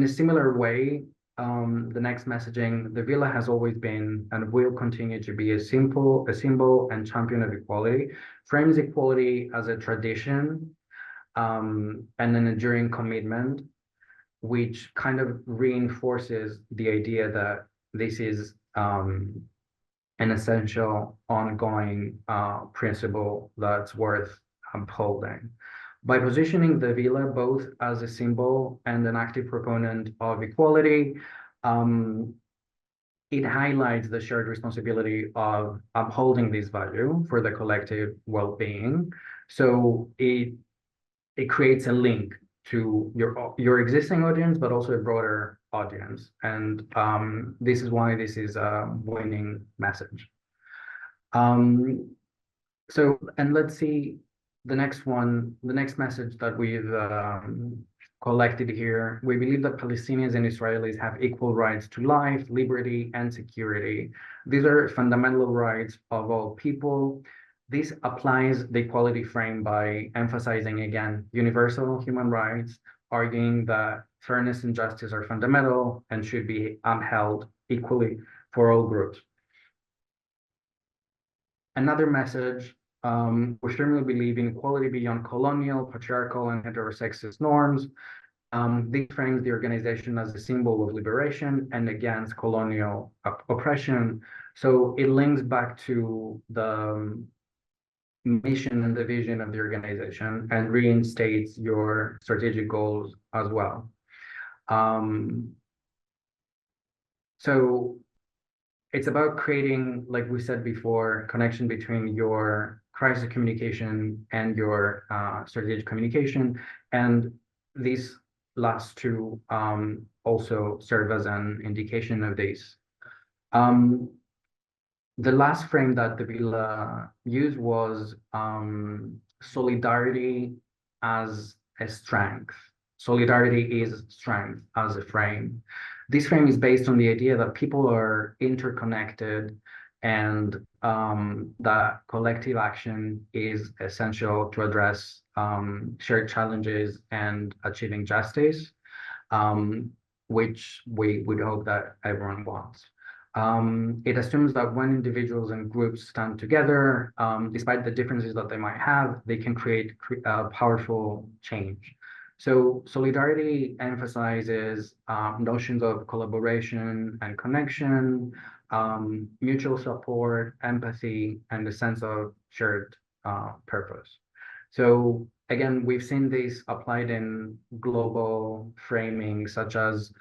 a similar way, the next messaging, the villa has always been and will continue to be a symbol and champion of equality, frames equality as a tradition and an enduring commitment, which kind of reinforces the idea that this is an essential ongoing principle that's worth upholding. By positioning the villa both as a symbol and an active proponent of equality, it highlights the shared responsibility of upholding this value for the collective well-being. So it creates a link to your existing audience, but also a broader audience. And this is why this is a winning message. So, and let's see the next one, the next message that we've collected here. We believe that Palestinians and Israelis have equal rights to life, liberty, and security. These are fundamental rights of all people. This applies the equality frame by emphasizing, again, universal human rights, arguing that fairness and justice are fundamental and should be upheld equally for all groups. Another message, we firmly believe in equality beyond colonial, patriarchal, and heterosexist norms. This frames the organization as a symbol of liberation and against colonial oppression. So it links back to the mission and the vision of the organization and reinstates your strategic goals as well. So it's about creating, like we said before, connection between your crisis communication and your strategic communication. And these last two also serve as an indication of this. The last frame that the Villa used was solidarity as a strength. Solidarity is strength as a frame. This frame is based on the idea that people are interconnected and that collective action is essential to address shared challenges and achieving justice, which we would hope that everyone wants. It assumes that when individuals and groups stand together, despite the differences that they might have, they can create powerful change. So solidarity emphasizes notions of collaboration and connection, mutual support, empathy, and a sense of shared purpose. So again, we've seen this applied in global framing, such as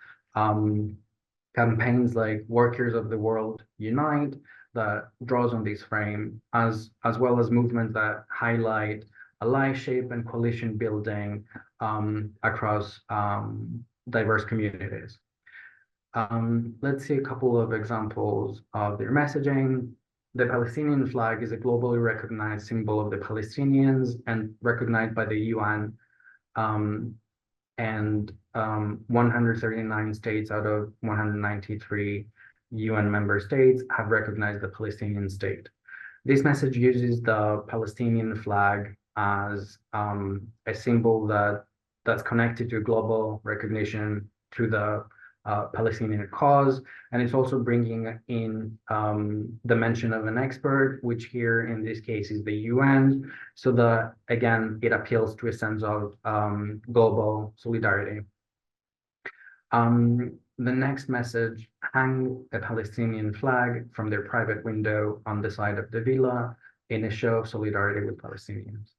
campaigns like Workers of the World Unite that draws on this frame, as well as movements that highlight ally-shape and coalition building across diverse communities. Let's see a couple of examples of their messaging. The Palestinian flag is a globally recognized symbol of the Palestinians and recognized by the UN, and 139 states out of 193 UN member states have recognized the Palestinian state. This message uses the Palestinian flag as a symbol that's connected to global recognition to the Palestinian cause, and it's also bringing in the mention of an expert, which here in this case is the UN, so that again it appeals to a sense of global solidarity. The next message: hang a Palestinian flag from their private window on the side of the villa in a show of solidarity with Palestinians.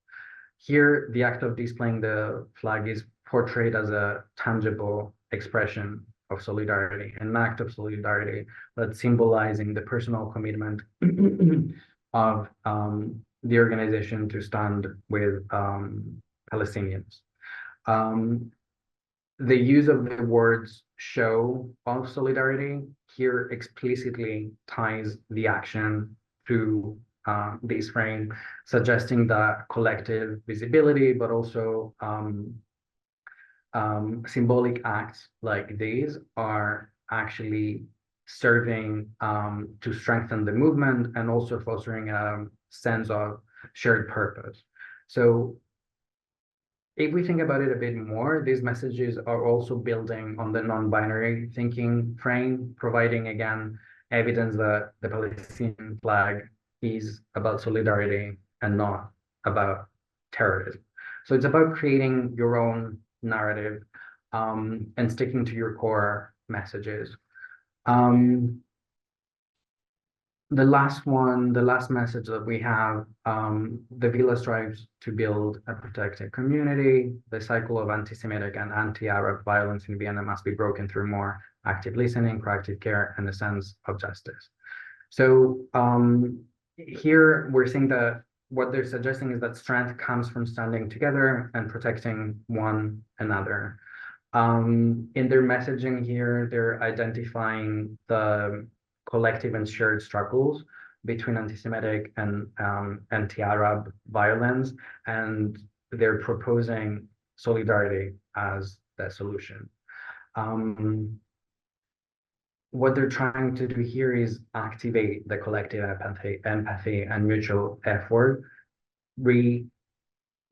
Here, the act of displaying the flag is portrayed as a tangible expression of solidarity, an act of solidarity that's symbolizing the personal commitment of the organization to stand with Palestinians. The use of the words show of solidarity here explicitly ties the action to this frame, suggesting that collective visibility, but also symbolic acts like these are actually serving to strengthen the movement and also fostering a sense of shared purpose. So if we think about it a bit more, these messages are also building on the non-binary thinking frame, providing again evidence that the Palestinian flag is about solidarity and not about terrorism. So it's about creating your own narrative and sticking to your core messages. The last message that we have, the Villa strives to build a protected community. The cycle of anti-Semitic and anti-Arab violence in Vienna must be broken through more active listening, proactive care, and a sense of justice. So here we're seeing that what they're suggesting is that strength comes from standing together and protecting one another. In their messaging here, they're identifying the collective and shared struggles between anti-Semitic and anti-Arab violence, and they're proposing solidarity as the solution. What they're trying to do here is activate the collective empathy and mutual effort,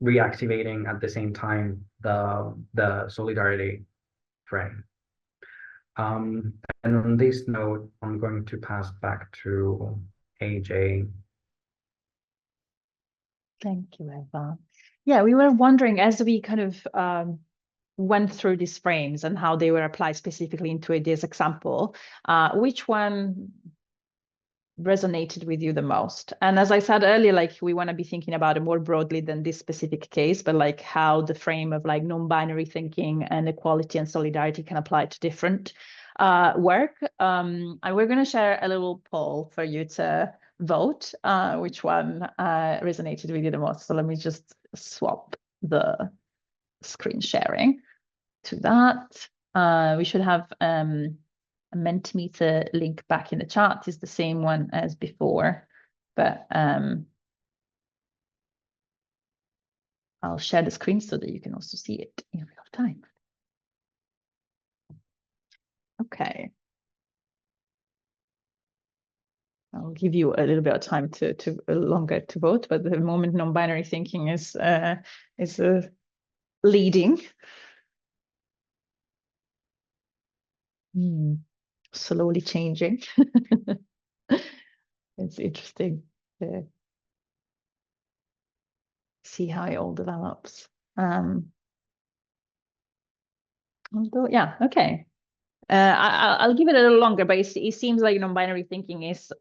reactivating at the same time the solidarity frame. And on this note, I'm going to pass back to AJ
Thank you, Eva. Yeah, we were wondering as we kind of went through these frames and how they were applied specifically into this example, which one resonated with you the most? And as I said earlier, like we want to be thinking about it more broadly than this specific case, but like how the frame of like non-binary thinking and equality and solidarity can apply to different work. And we're going to share a little poll for you to vote which one resonated with you the most. So let me just swap the screen sharing to that. We should have a Mentimeter link back in the chat. Is the same one as before, but I'll share the screen so that you can also see it in real time. Okay. I'll give you a little bit of time to longer to vote, but the moment non-binary thinking is leading. Slowly changing. It's interesting to see how it all develops. Although, yeah, okay. I'll give it a little longer, but it seems like non-binary thinking is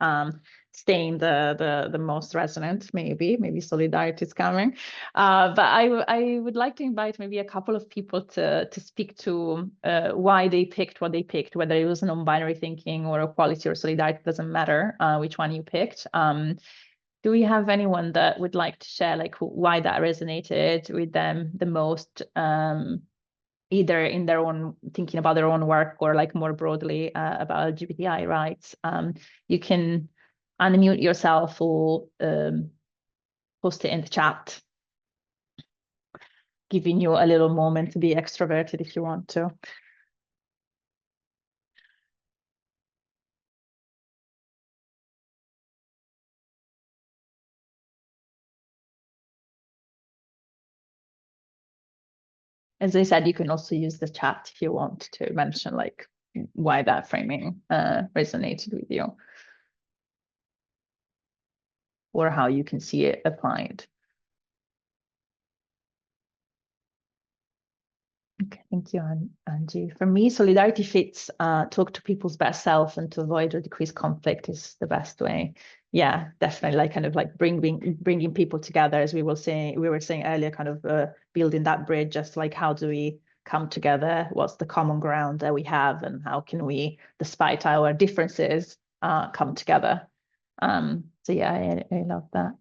staying the most resonant. Maybe solidarity is coming. But I would like to invite maybe a couple of people to speak to why they picked what they picked, whether it was non-binary thinking or equality or solidarity, doesn't matter which one you picked. Do we have anyone that would like to share like why that resonated with them the most? Either in their own thinking about their own work or like more broadly about LGBTI rights. You can unmute yourself or post it in the chat, giving you a little moment to be extroverted if you want to. As I said, you can also use the chat if you want to mention like why that framing resonated with you or how you can see it applied. Okay, thank you, Angie. For me, solidarity fits talk to people's best self and to avoid or decrease conflict is the best way. Yeah, definitely, like kind of like bringing people together, as we were saying earlier, kind of building that bridge. Just like how do we come together? What's the common ground that we have, and how can we, despite our differences, come together? So yeah, I love that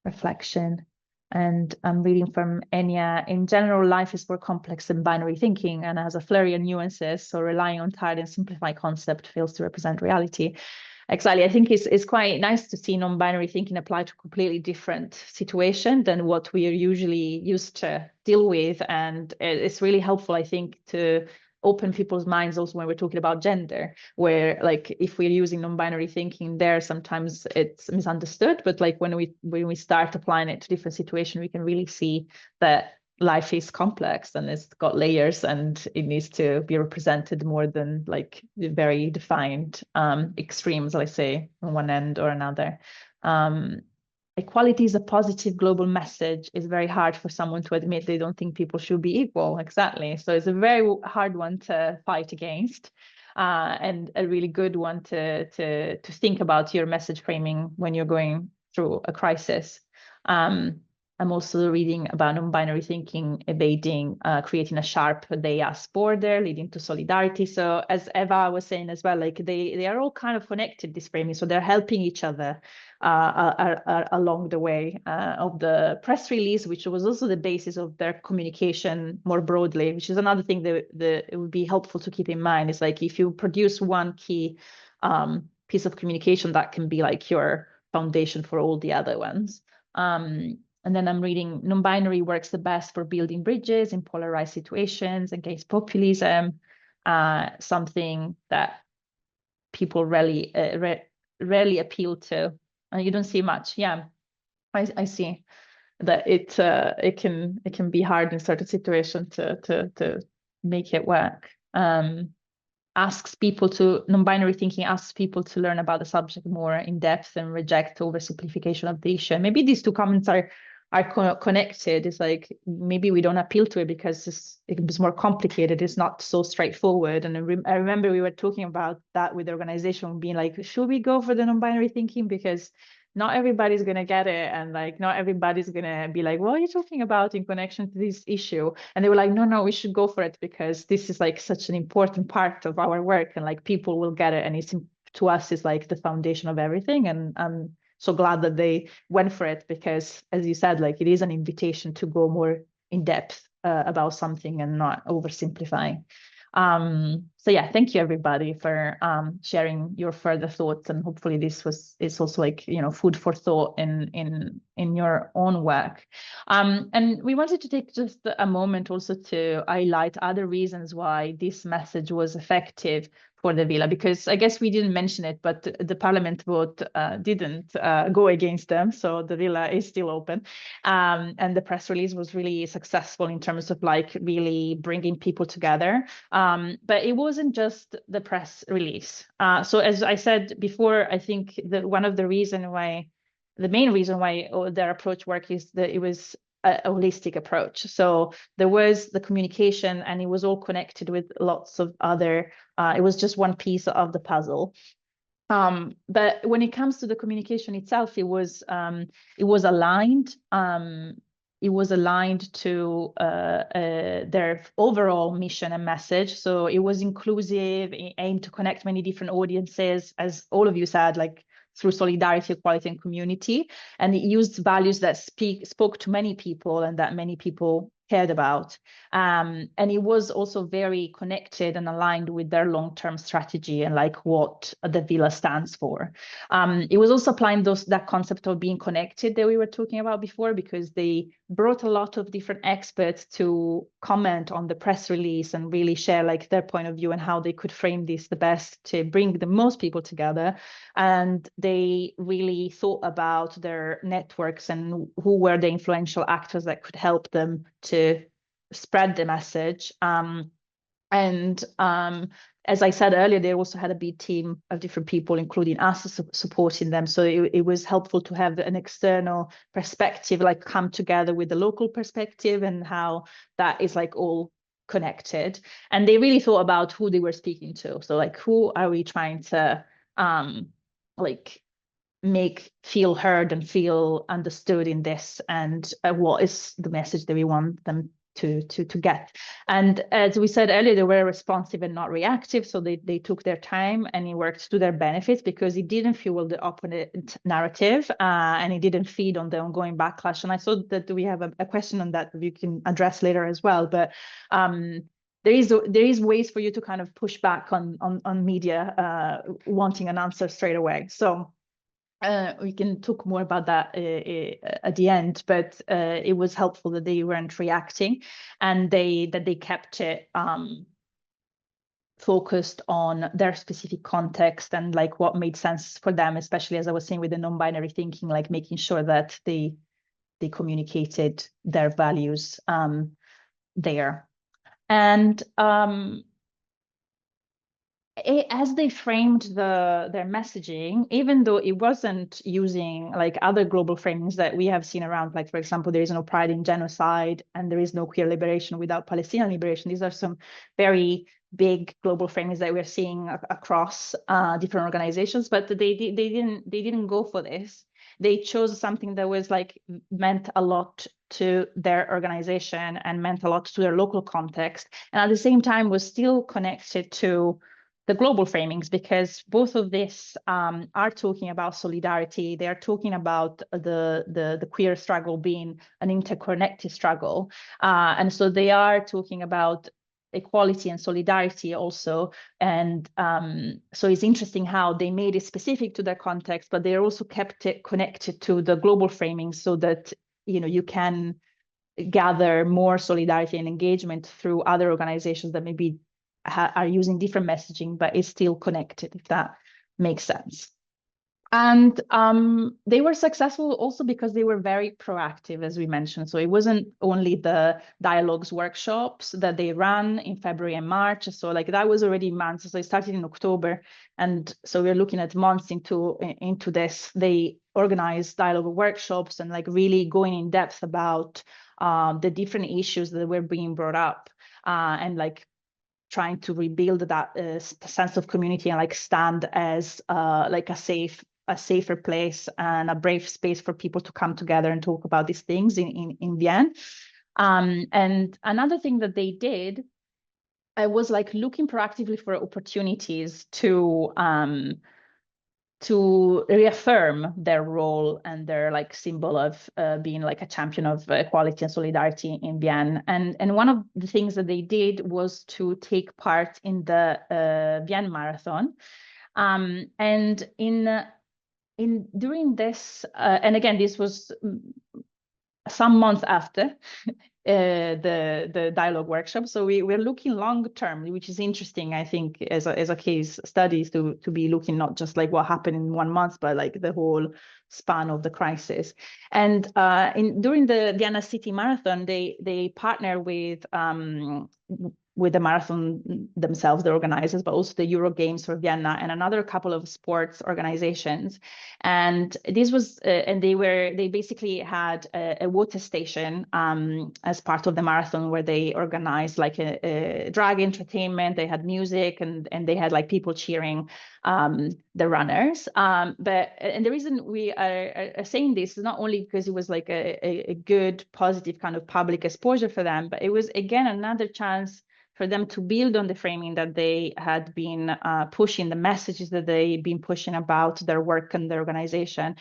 reflection. And I'm reading from Enya. In general, life is more complex than binary thinking and has a flurry of nuances. So relying on tired and simplified concept fails to represent reality. Exactly. I think it's quite nice to see non-binary thinking apply to a completely different situation than what we are usually used to deal with. And it's really helpful, I think, to open people's minds also when we're talking about gender, where like if we're using non-binary thinking there, sometimes it's misunderstood, but like when we start applying it to different situations, we can really see that life is complex and it's got layers and it needs to be represented more than like very defined extremes, let's say, on one end or another. Equality is a positive global message. It's very hard for someone to admit they don't think people should be equal. Exactly. So it's a very hard one to fight against, and a really good one to think about your message framing when you're going through a crisis. I'm also reading about non-binary thinking, evading, creating a sharp they-us border, leading to solidarity. So as Eva was saying as well, like they are all kind of connected, this framing. So they're helping each other along the way of the press release, which was also the basis of their communication more broadly, which is another thing that it would be helpful to keep in mind. Is like if you produce one key piece of communication, that can be like your foundation for all the other ones. And then I'm reading, non-binary works the best for building bridges in polarized situations against populism, something that people rarely appeal to. And you don't see much. Yeah, I see that it can be hard in certain situations to make it work. non-binary thinking asks people to learn about the subject more in depth and reject oversimplification of the issue. And maybe these two comments are connected. It's like maybe we don't appeal to it because it's more complicated. It's not so straightforward. And I remember we were talking about that with the organization, being like, should we go for the non-binary thinking? Because not everybody's going to get it. And like, not everybody's going to be like, what are you talking about in connection to this issue? And they were like, no, we should go for it because this is like such an important part of our work and like people will get it. And it's, to us, is like the foundation of everything. And I'm so glad that they went for it because, as you said, like it is an invitation to go more in depth about something and not oversimplifying. So yeah, thank you everybody for sharing your further thoughts, and hopefully this is also like, you know, food for thought in your own work. And we wanted to take just a moment also to highlight other reasons why this message was effective for the villa, because I guess we didn't mention it, but the parliament vote didn't go against them, so the villa is still open, and the press release was really successful in terms of like really bringing people together. But it wasn't just the press release. So as I said before, I think that the main reason why their approach worked is that it was a holistic approach. So there was the communication and it was all connected with lots of other, it was just one piece of the puzzle. But when it comes to the communication itself, it was aligned. It was aligned to their overall mission and message. So it was inclusive, it aimed to connect many different audiences, as all of you said, like through solidarity, equality, and community. And it used values that spoke to many people and that many people cared about. And it was also very connected and aligned with their long-term strategy and like what the villa stands for. It was also applying that concept of being connected that we were talking about before, because they brought a lot of different experts to comment on the press release and really share like their point of view and how they could frame this the best to bring the most people together. And they really thought about their networks and who were the influential actors that could help them to spread the message. As I said earlier, they also had a big team of different people, including us, supporting them. So it was helpful to have an external perspective, like come together with the local perspective and how that is like all connected. And they really thought about who they were speaking to. So like, who are we trying to like make feel heard and feel understood in this, and what is the message that we want them to get. And as we said earlier, they were responsive and not reactive, so they took their time, and it worked to their benefits because it didn't fuel the opponent narrative, and it didn't feed on the ongoing backlash. And I saw that we have a question on that you can address later as well, but there is ways for you to kind of push back on media wanting an answer straight away. So we can talk more about that at the end, but it was helpful that they weren't reacting, and that they kept it focused on their specific context and like what made sense for them, especially as I was saying with the non-binary thinking, like making sure that they communicated their values there. And as they framed their messaging, even though it wasn't using like other global framings that we have seen around, like, for example, there is no pride in genocide and there is no queer liberation without Palestinian liberation. These are some very big global framings that we're seeing across different organizations, but they didn't go for this. They chose something that was like meant a lot to their organization and meant a lot to their local context, and at the same time was still connected to the global framings, because both of this are talking about solidarity. They are talking about the queer struggle being an interconnected struggle. And so they are talking about equality and solidarity also. And so it's interesting how they made it specific to their context, but they also kept it connected to the global framing so that, you know, you can gather more solidarity and engagement through other organizations that maybe are using different messaging, but is still connected, if that makes sense. And they were successful also because they were very proactive, as we mentioned. So it wasn't only the dialogues workshops that they ran in February and March. So like that was already months. So it started in October. And so we're looking at months into this. They organized dialogue workshops and like really going in depth about the different issues that were being brought up and like trying to rebuild that sense of community and like stand as like a safer place and a brave space for people to come together and talk about these things in Vienna. And another thing that they did, I was like looking proactively for opportunities to reaffirm their role and their like symbol of being like a champion of equality and solidarity in Vienna. And one of the things that they did was to take part in the Vienna Marathon. And during this, and again, this was some months after the dialogue workshop. So we're looking long term, which is interesting, I think, as a case studies to be looking not just like what happened in 1 month, but like the whole span of the crisis. And during the Vienna City Marathon, they partner with the marathon themselves, the organizers, but also the Euro Games for Vienna and another couple of sports organizations. And this was, and they basically had a water station as part of the marathon where they organized like a drag entertainment. They had music and they had like people cheering the runners. And the reason we are saying this is not only because it was like a good, positive kind of public exposure for them, but it was again another chance for them to build on the framing that they had been pushing, the messages that they've been pushing about their work and their organization.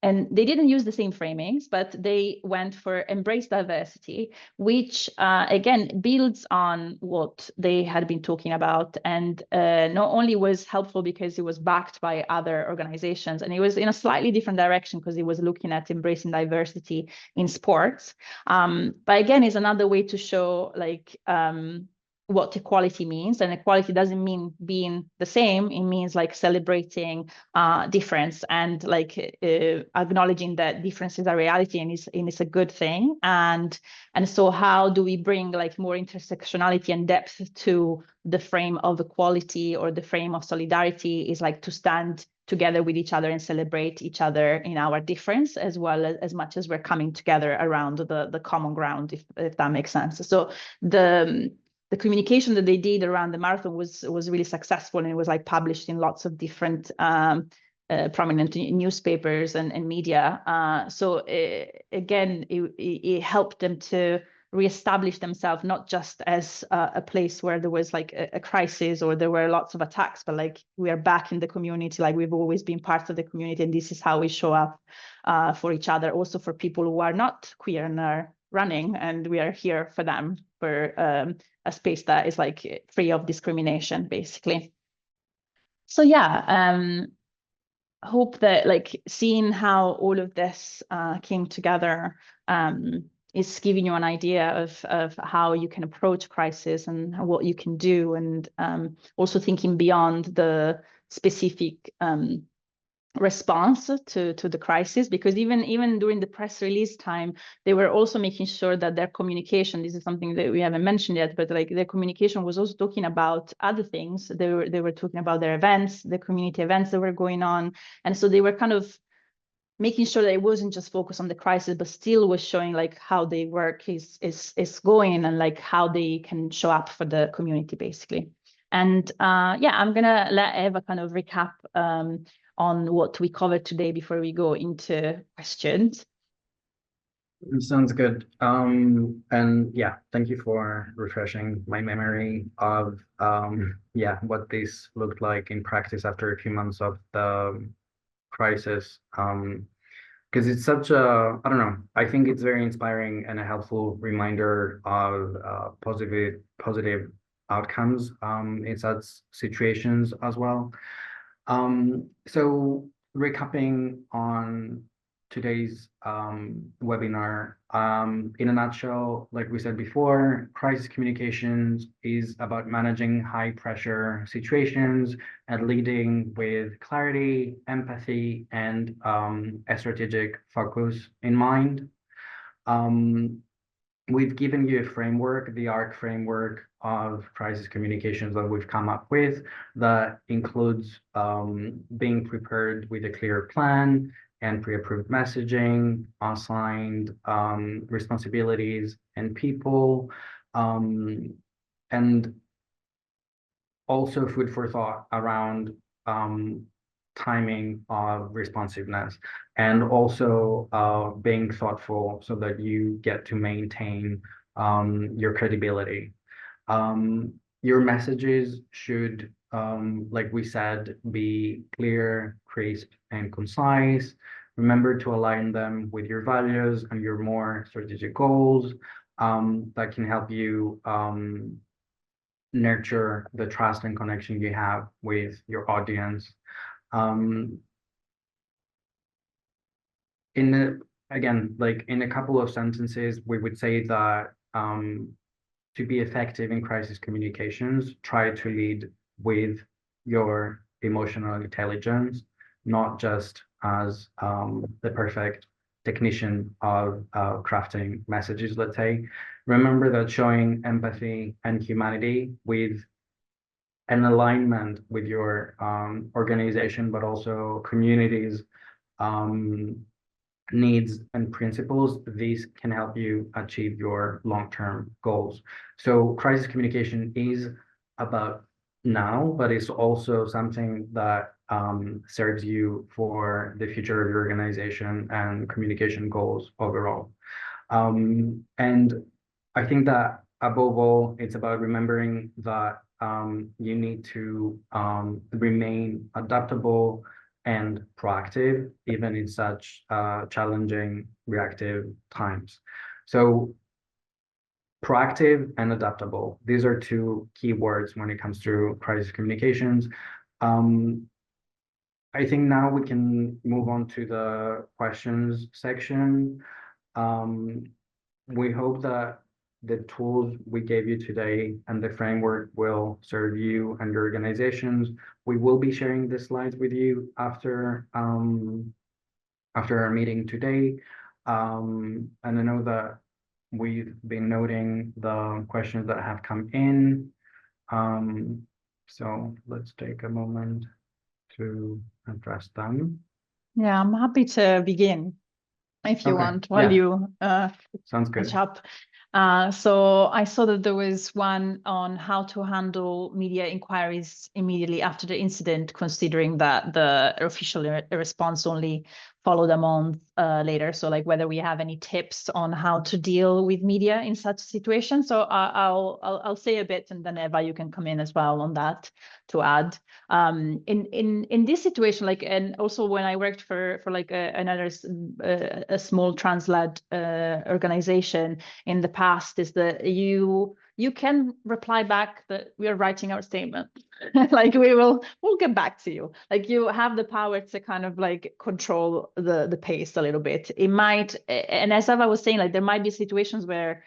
And they didn't use the same framings, but they went for embrace diversity, which again builds on what they had been talking about, and not only was helpful because it was backed by other organizations, and it was in a slightly different direction because it was looking at embracing diversity in sports. But again, is another way to show like what equality means. And equality doesn't mean being the same. It means like celebrating difference and like acknowledging that differences are reality and it's a good thing. And so how do we bring like more intersectionality and depth to the frame of equality or the frame of solidarity is like to stand together with each other and celebrate each other in our difference, as well as much as we're coming together around the common ground, if that makes sense. So the communication that they did around the marathon was really successful, and it was like published in lots of different prominent newspapers and media. So again, it helped them to reestablish themselves, not just as a place where there was like a crisis or there were lots of attacks, but like we are back in the community, like we've always been part of the community, and this is how we show up for each other, also for people who are not queer and are running, and we are here for them, for a space that is like free of discrimination, basically. So yeah, hope that like seeing how all of this came together is giving you an idea of how you can approach crisis and what you can do, and also thinking beyond the specific response to the crisis, because even during the press release time, they were also making sure that their communication, this is something that we haven't mentioned yet, but like their communication was also talking about other things. They were talking about their events, the community events that were going on, and so they were kind of making sure that it wasn't just focused on the crisis, but still was showing like how their work is going and like how they can show up for the community, basically. And yeah, I'm gonna let Eva kind of recap on what we covered today before we go into questions.
Sounds good. And yeah, thank you for refreshing my memory of yeah, what this looked like in practice after a few months of the crisis. Because it's such a, I don't know, I think it's very inspiring and a helpful reminder of positive outcomes in such situations as well. So recapping on today's webinar. In a nutshell, like we said before, crisis communications is about managing high pressure situations and leading with clarity, empathy, and a strategic focus in mind. We've given you a framework, the ARC framework of crisis communications that we've come up with, that includes being prepared with a clear plan and pre-approved messaging, assigned responsibilities and people, and also food for thought around timing of responsiveness, and also being thoughtful so that you get to maintain your credibility. Your messages should, like we said, be clear, crisp, and concise. Remember to align them with your values and your more strategic goals that can help you nurture the trust and connection you have with your audience. Again, like in a couple of sentences, we would say that to be effective in crisis communications, try to lead with your emotional intelligence, not just as the perfect technician of crafting messages, let's say. Remember that showing empathy and humanity with an alignment with your organization, but also communities, needs and principles, these can help you achieve your long-term goals. So crisis communication is about now, but it's also something that serves you for the future of your organization and communication goals overall. And I think that above all, it's about remembering that you need to remain adaptable and proactive, even in such challenging reactive times. So proactive and adaptable, these are two key words when it comes to crisis communications. I think now we can move on to the questions section. We hope that the tools we gave you today and the framework will serve you and your organizations. We will be sharing the slides with you after our meeting today. And I know that we've been noting the questions that have come in. So let's take a moment to address them.
Yeah, I'm happy to begin if you want, while you
sounds good.
catch up. So I saw that there was one on how to handle media inquiries immediately after the incident, considering that the official response only followed a month later. So like whether we have any tips on how to deal with media in such situations. So I'll say a bit, and then Eva, you can come in as well on that to add. In this situation, like, and also when I worked for like another a small trans-led organization in the past, is that you can reply back that we are writing our statement. Like we'll get back to you. Like you have the power to kind of like control the pace a little bit. It might, and as Eva was saying, like there might be situations where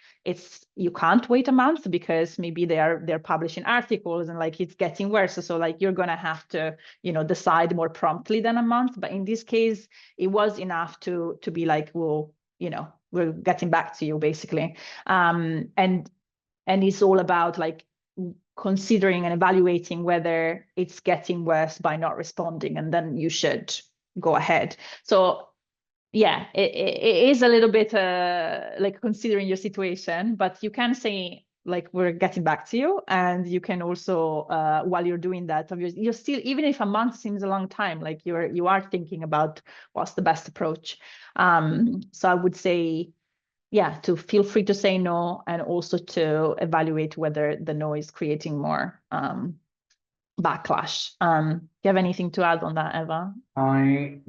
you can't wait a month because maybe they're publishing articles and like it's getting worse. So like you're gonna have to, you know, decide more promptly than a month. But in this case, it was enough to be like, well, you know, we're getting back to you basically. And it's all about like considering and evaluating whether it's getting worse by not responding, and then you should go ahead. So yeah, it is a little bit like considering your situation, but you can say like we're getting back to you, and you can also while you're doing that, obviously you're still, even if a month seems a long time, like you are thinking about what's the best approach. So I would say, yeah, to feel free to say no, and also to evaluate whether the no is creating more backlash. Do you have anything to add on that, Eva?
I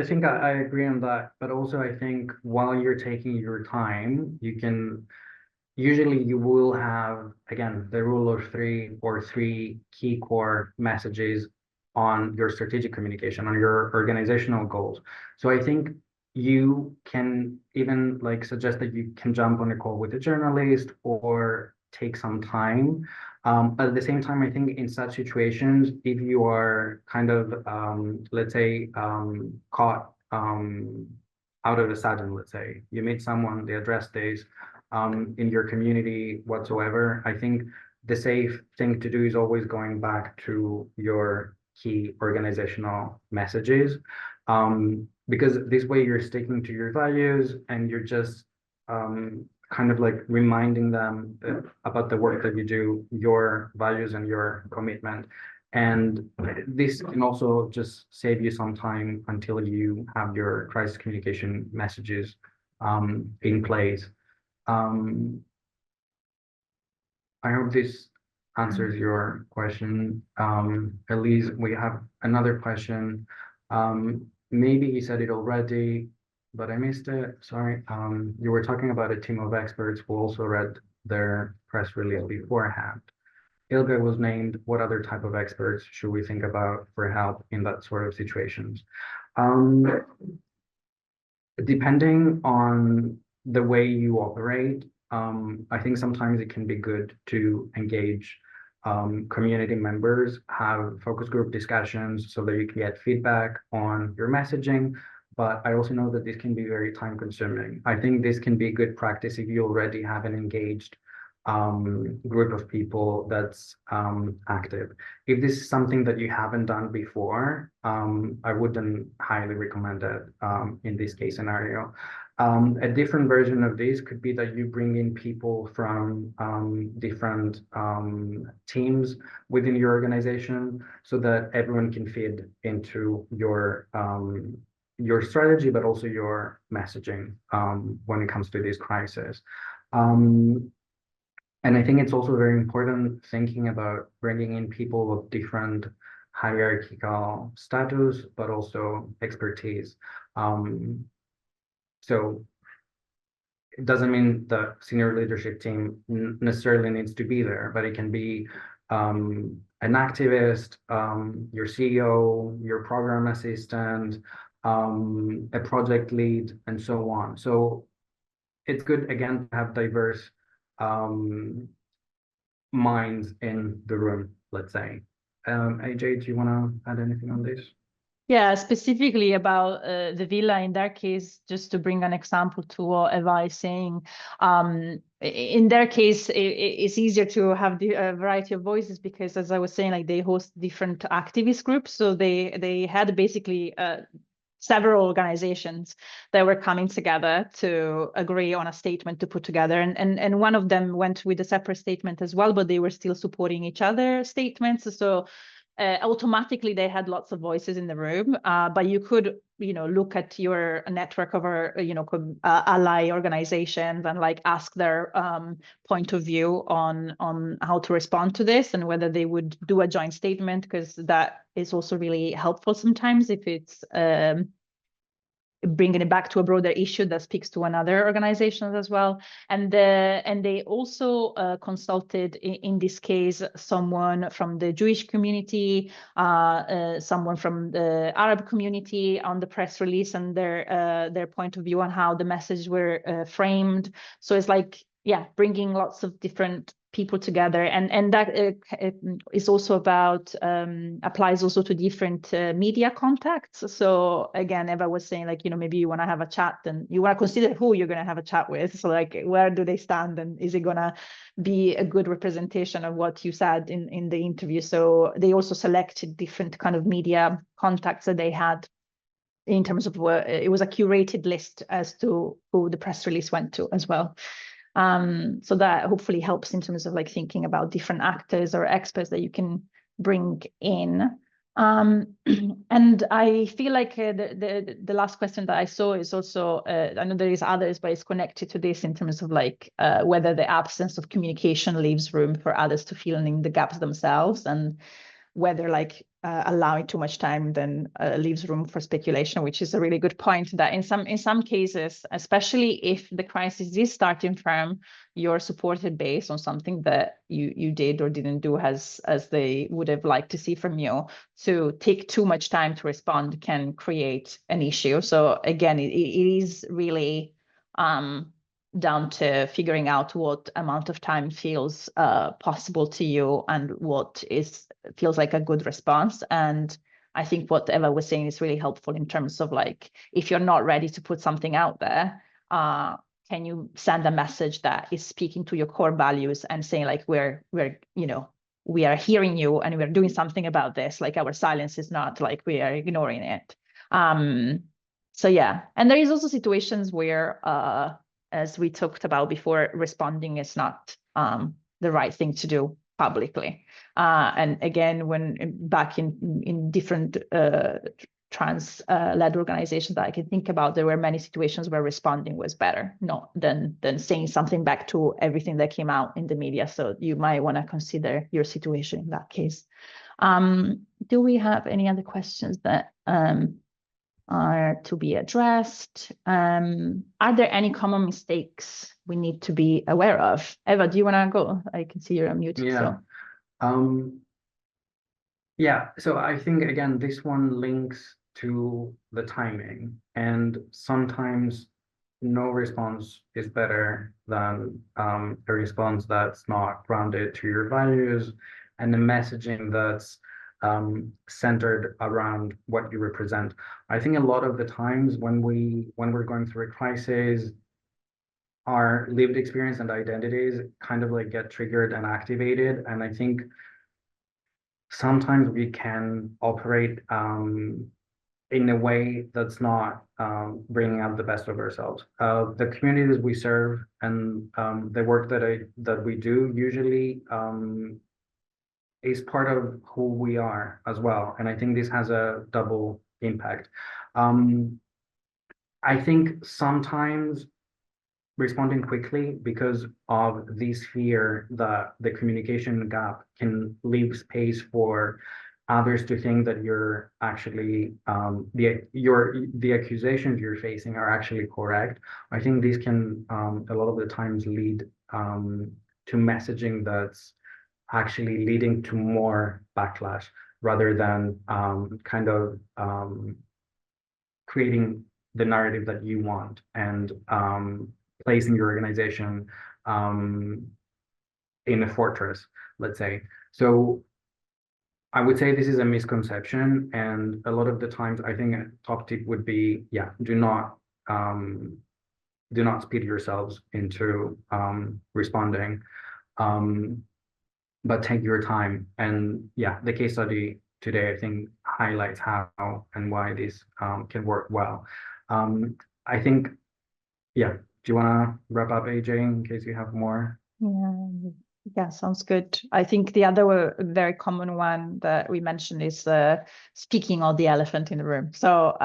think I agree on that, but also I think while you're taking your time, usually you will have, again, the rule of three, or three key core messages on your strategic communication, on your organizational goals. So I think you can even like suggest that you can jump on a call with a journalist or take some time. At the same time, I think in such situations, if you are kind of, let's say, caught out of a sudden, let's say, you meet someone, they address this in your community whatsoever, I think the safe thing to do is always going back to your key organizational messages. Because this way you're sticking to your values and you're just kind of like reminding them about the work that you do, your values and your commitment. And this can also just save you some time until you have your crisis communication messages in place. I hope this answers your question. Elise, we have another question. Maybe he said it already, but I missed it. Sorry. You were talking about a team of experts who also read their press release beforehand. ILGA was named. What other type of experts should we think about for help in that sort of situations? Depending on the way you operate, I think sometimes it can be good to engage community members, have focus group discussions so that you can get feedback on your messaging. But I also know that this can be very time consuming. I think this can be good practice if you already have an engaged group of people that's active. If this is something that you haven't done before, I wouldn't highly recommend it in this case scenario. A different version of this could be that you bring in people from different teams within your organization so that everyone can feed into your strategy, but also your messaging when it comes to this crisis. And I think it's also very important thinking about bringing in people of different hierarchical status, but also expertise. So it doesn't mean the senior leadership team necessarily needs to be there, but it can be an activist, your CEO, your program assistant, a project lead, and so on. So it's good, again, to have diverse minds in the room, let's say. AJ, do you want to add anything on this?
Yeah, specifically about the villa in their case, just to bring an example to what Evá is saying, in their case, it's easier to have a variety of voices because, as I was saying, like they host different activist groups. So they had basically several organizations that were coming together to agree on a statement to put together. And one of them went with a separate statement as well, but they were still supporting each other's statements. So automatically they had lots of voices in the room, but you could, look at your network of, ally organizations and like ask their point of view on how to respond to this and whether they would do a joint statement, because that is also really helpful sometimes if it's bringing it back to a broader issue that speaks to another organizations as well. And they also consulted, in this case, someone from the Jewish community, someone from the Arab community on the press release and their point of view on how the messages were framed. So it's like, yeah, bringing lots of different people together, and that is also about applies also to different media contacts. So again, Evá was saying, like, maybe you want to have a chat and you want to consider who you're going to have a chat with. So like, where do they stand, and is it going to be a good representation of what you said in the interview? So they also selected different kind of media contacts that they had in terms of it was a curated list as to who the press release went to as well. So that hopefully helps in terms of like thinking about different actors or experts that you can bring in. And I feel like the last question that I saw is also, I know there is others, but it's connected to this in terms of like whether the absence of communication leaves room for others to fill in the gaps themselves, and whether like allowing too much time then leaves room for speculation, which is a really good point, that in some cases, especially if the crisis is starting from your supported base on something that you did or didn't do as they would have liked to see from you, to take too much time to respond can create an issue. So again, it is really down to figuring out what amount of time feels possible to you and what feels like a good response. And I think what Evá was saying is really helpful in terms of, like, if you're not ready to put something out there, can you send a message that is speaking to your core values and saying, like, we're we are hearing you and we're doing something about this. Like, our silence is not like we are ignoring it. So yeah, and there is also situations where, as we talked about before, responding is not the right thing to do publicly. And again, when back in different trans-led organizations that I can think about, there were many situations where responding was better, not than saying something back to everything that came out in the media. So you might want to consider your situation in that case. Do we have any other questions that are to be addressed? Are there any common mistakes we need to be aware of? Evá, do you want to go? I can see you're unmuted.
Yeah.
So.
Yeah, so I think, again, this one links to the timing, and sometimes no response is better than a response that's not grounded to your values and the messaging that's centered around what you represent. I think a lot of the times when we're going through a crisis, our lived experience and identities kind of like get triggered and activated, and I think sometimes we can operate in a way that's not bringing out the best of ourselves. The communities we serve and the work that we do usually is part of who we are as well. And I think this has a double impact. I think sometimes responding quickly because of this fear that the communication gap can leave space for others to think that you're actually the accusations you're facing are actually correct. I think this can a lot of the times lead to messaging that's actually leading to more backlash rather than kind of creating the narrative that you want and placing your organization in a fortress, let's say. So I would say this is a misconception, and a lot of the times I think a top tip would be, yeah, do not speed yourselves into responding, but take your time. And yeah, the case study today, I think, highlights how and why this can work well. I think, yeah, do you want to wrap up, AJ, in case you have more?
Yeah, sounds good. I think the other very common one that we mentioned is speaking of the elephant in the room. So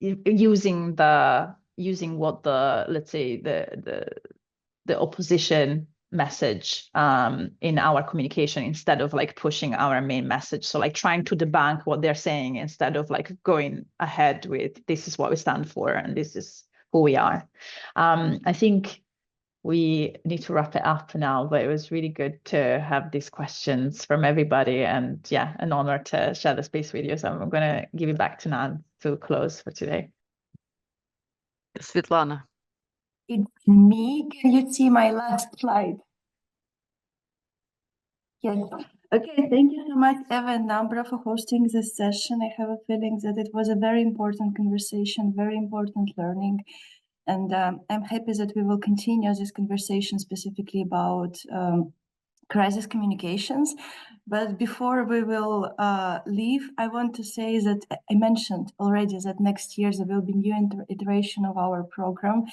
using what the, let's say, the opposition message in our communication instead of like pushing our main message. So like trying to debunk what they're saying instead of like going ahead with, this is what we stand for and this is who we are. I think we need to wrap it up now, but it was really good to have these questions from everybody, and yeah, an honor to share the space with you. So I'm going to give it back to Nan to close for today.
Svetlana.
It's me. Can you see my last slide? Yes. Okay, thank you so much, Evá and Nambra, for hosting this session. I have a feeling that it was a very important conversation, very important learning. And I'm happy that we will continue this conversation specifically about crisis communications. But before we will leave, I want to say that I mentioned already that next year there will be new iteration of our program,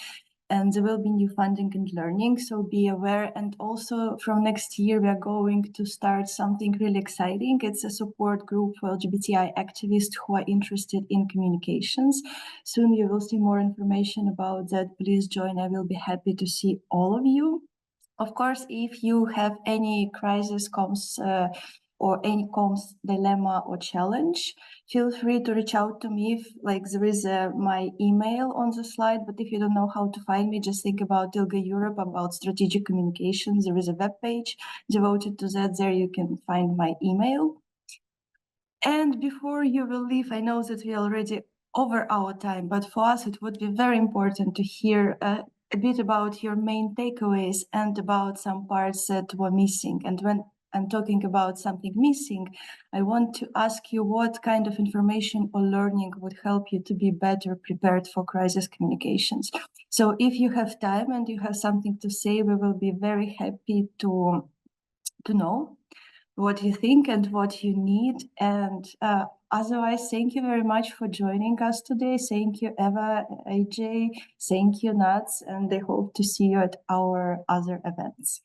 and there will be new funding and learning, so be aware. And also from next year, we are going to start something really exciting. It's a support group for LGBTI activists who are interested in communications. Soon you will see more information about that. Please join. I will be happy to see all of you. Of course, if you have any crisis comes or any comms dilemma or challenge, feel free to reach out to me. There is my email on the slide, but if you don't know how to find me, just think about ILGA-Europe, about strategic communications. There is a web page devoted to that. There you can find my email. And before you will leave, I know that we are already over our time, but for us, it would be very important to hear a bit about your main takeaways and about some parts that were missing. And when I'm talking about something missing, I want to ask you what kind of information or learning would help you to be better prepared for crisis communications. So if you have time and you have something to say, we will be very happy to know what you think and what you need. And otherwise, thank you very much for joining us today. Thank you, Eva, AJ. Thank you, Nats. And I hope to see you at our other events.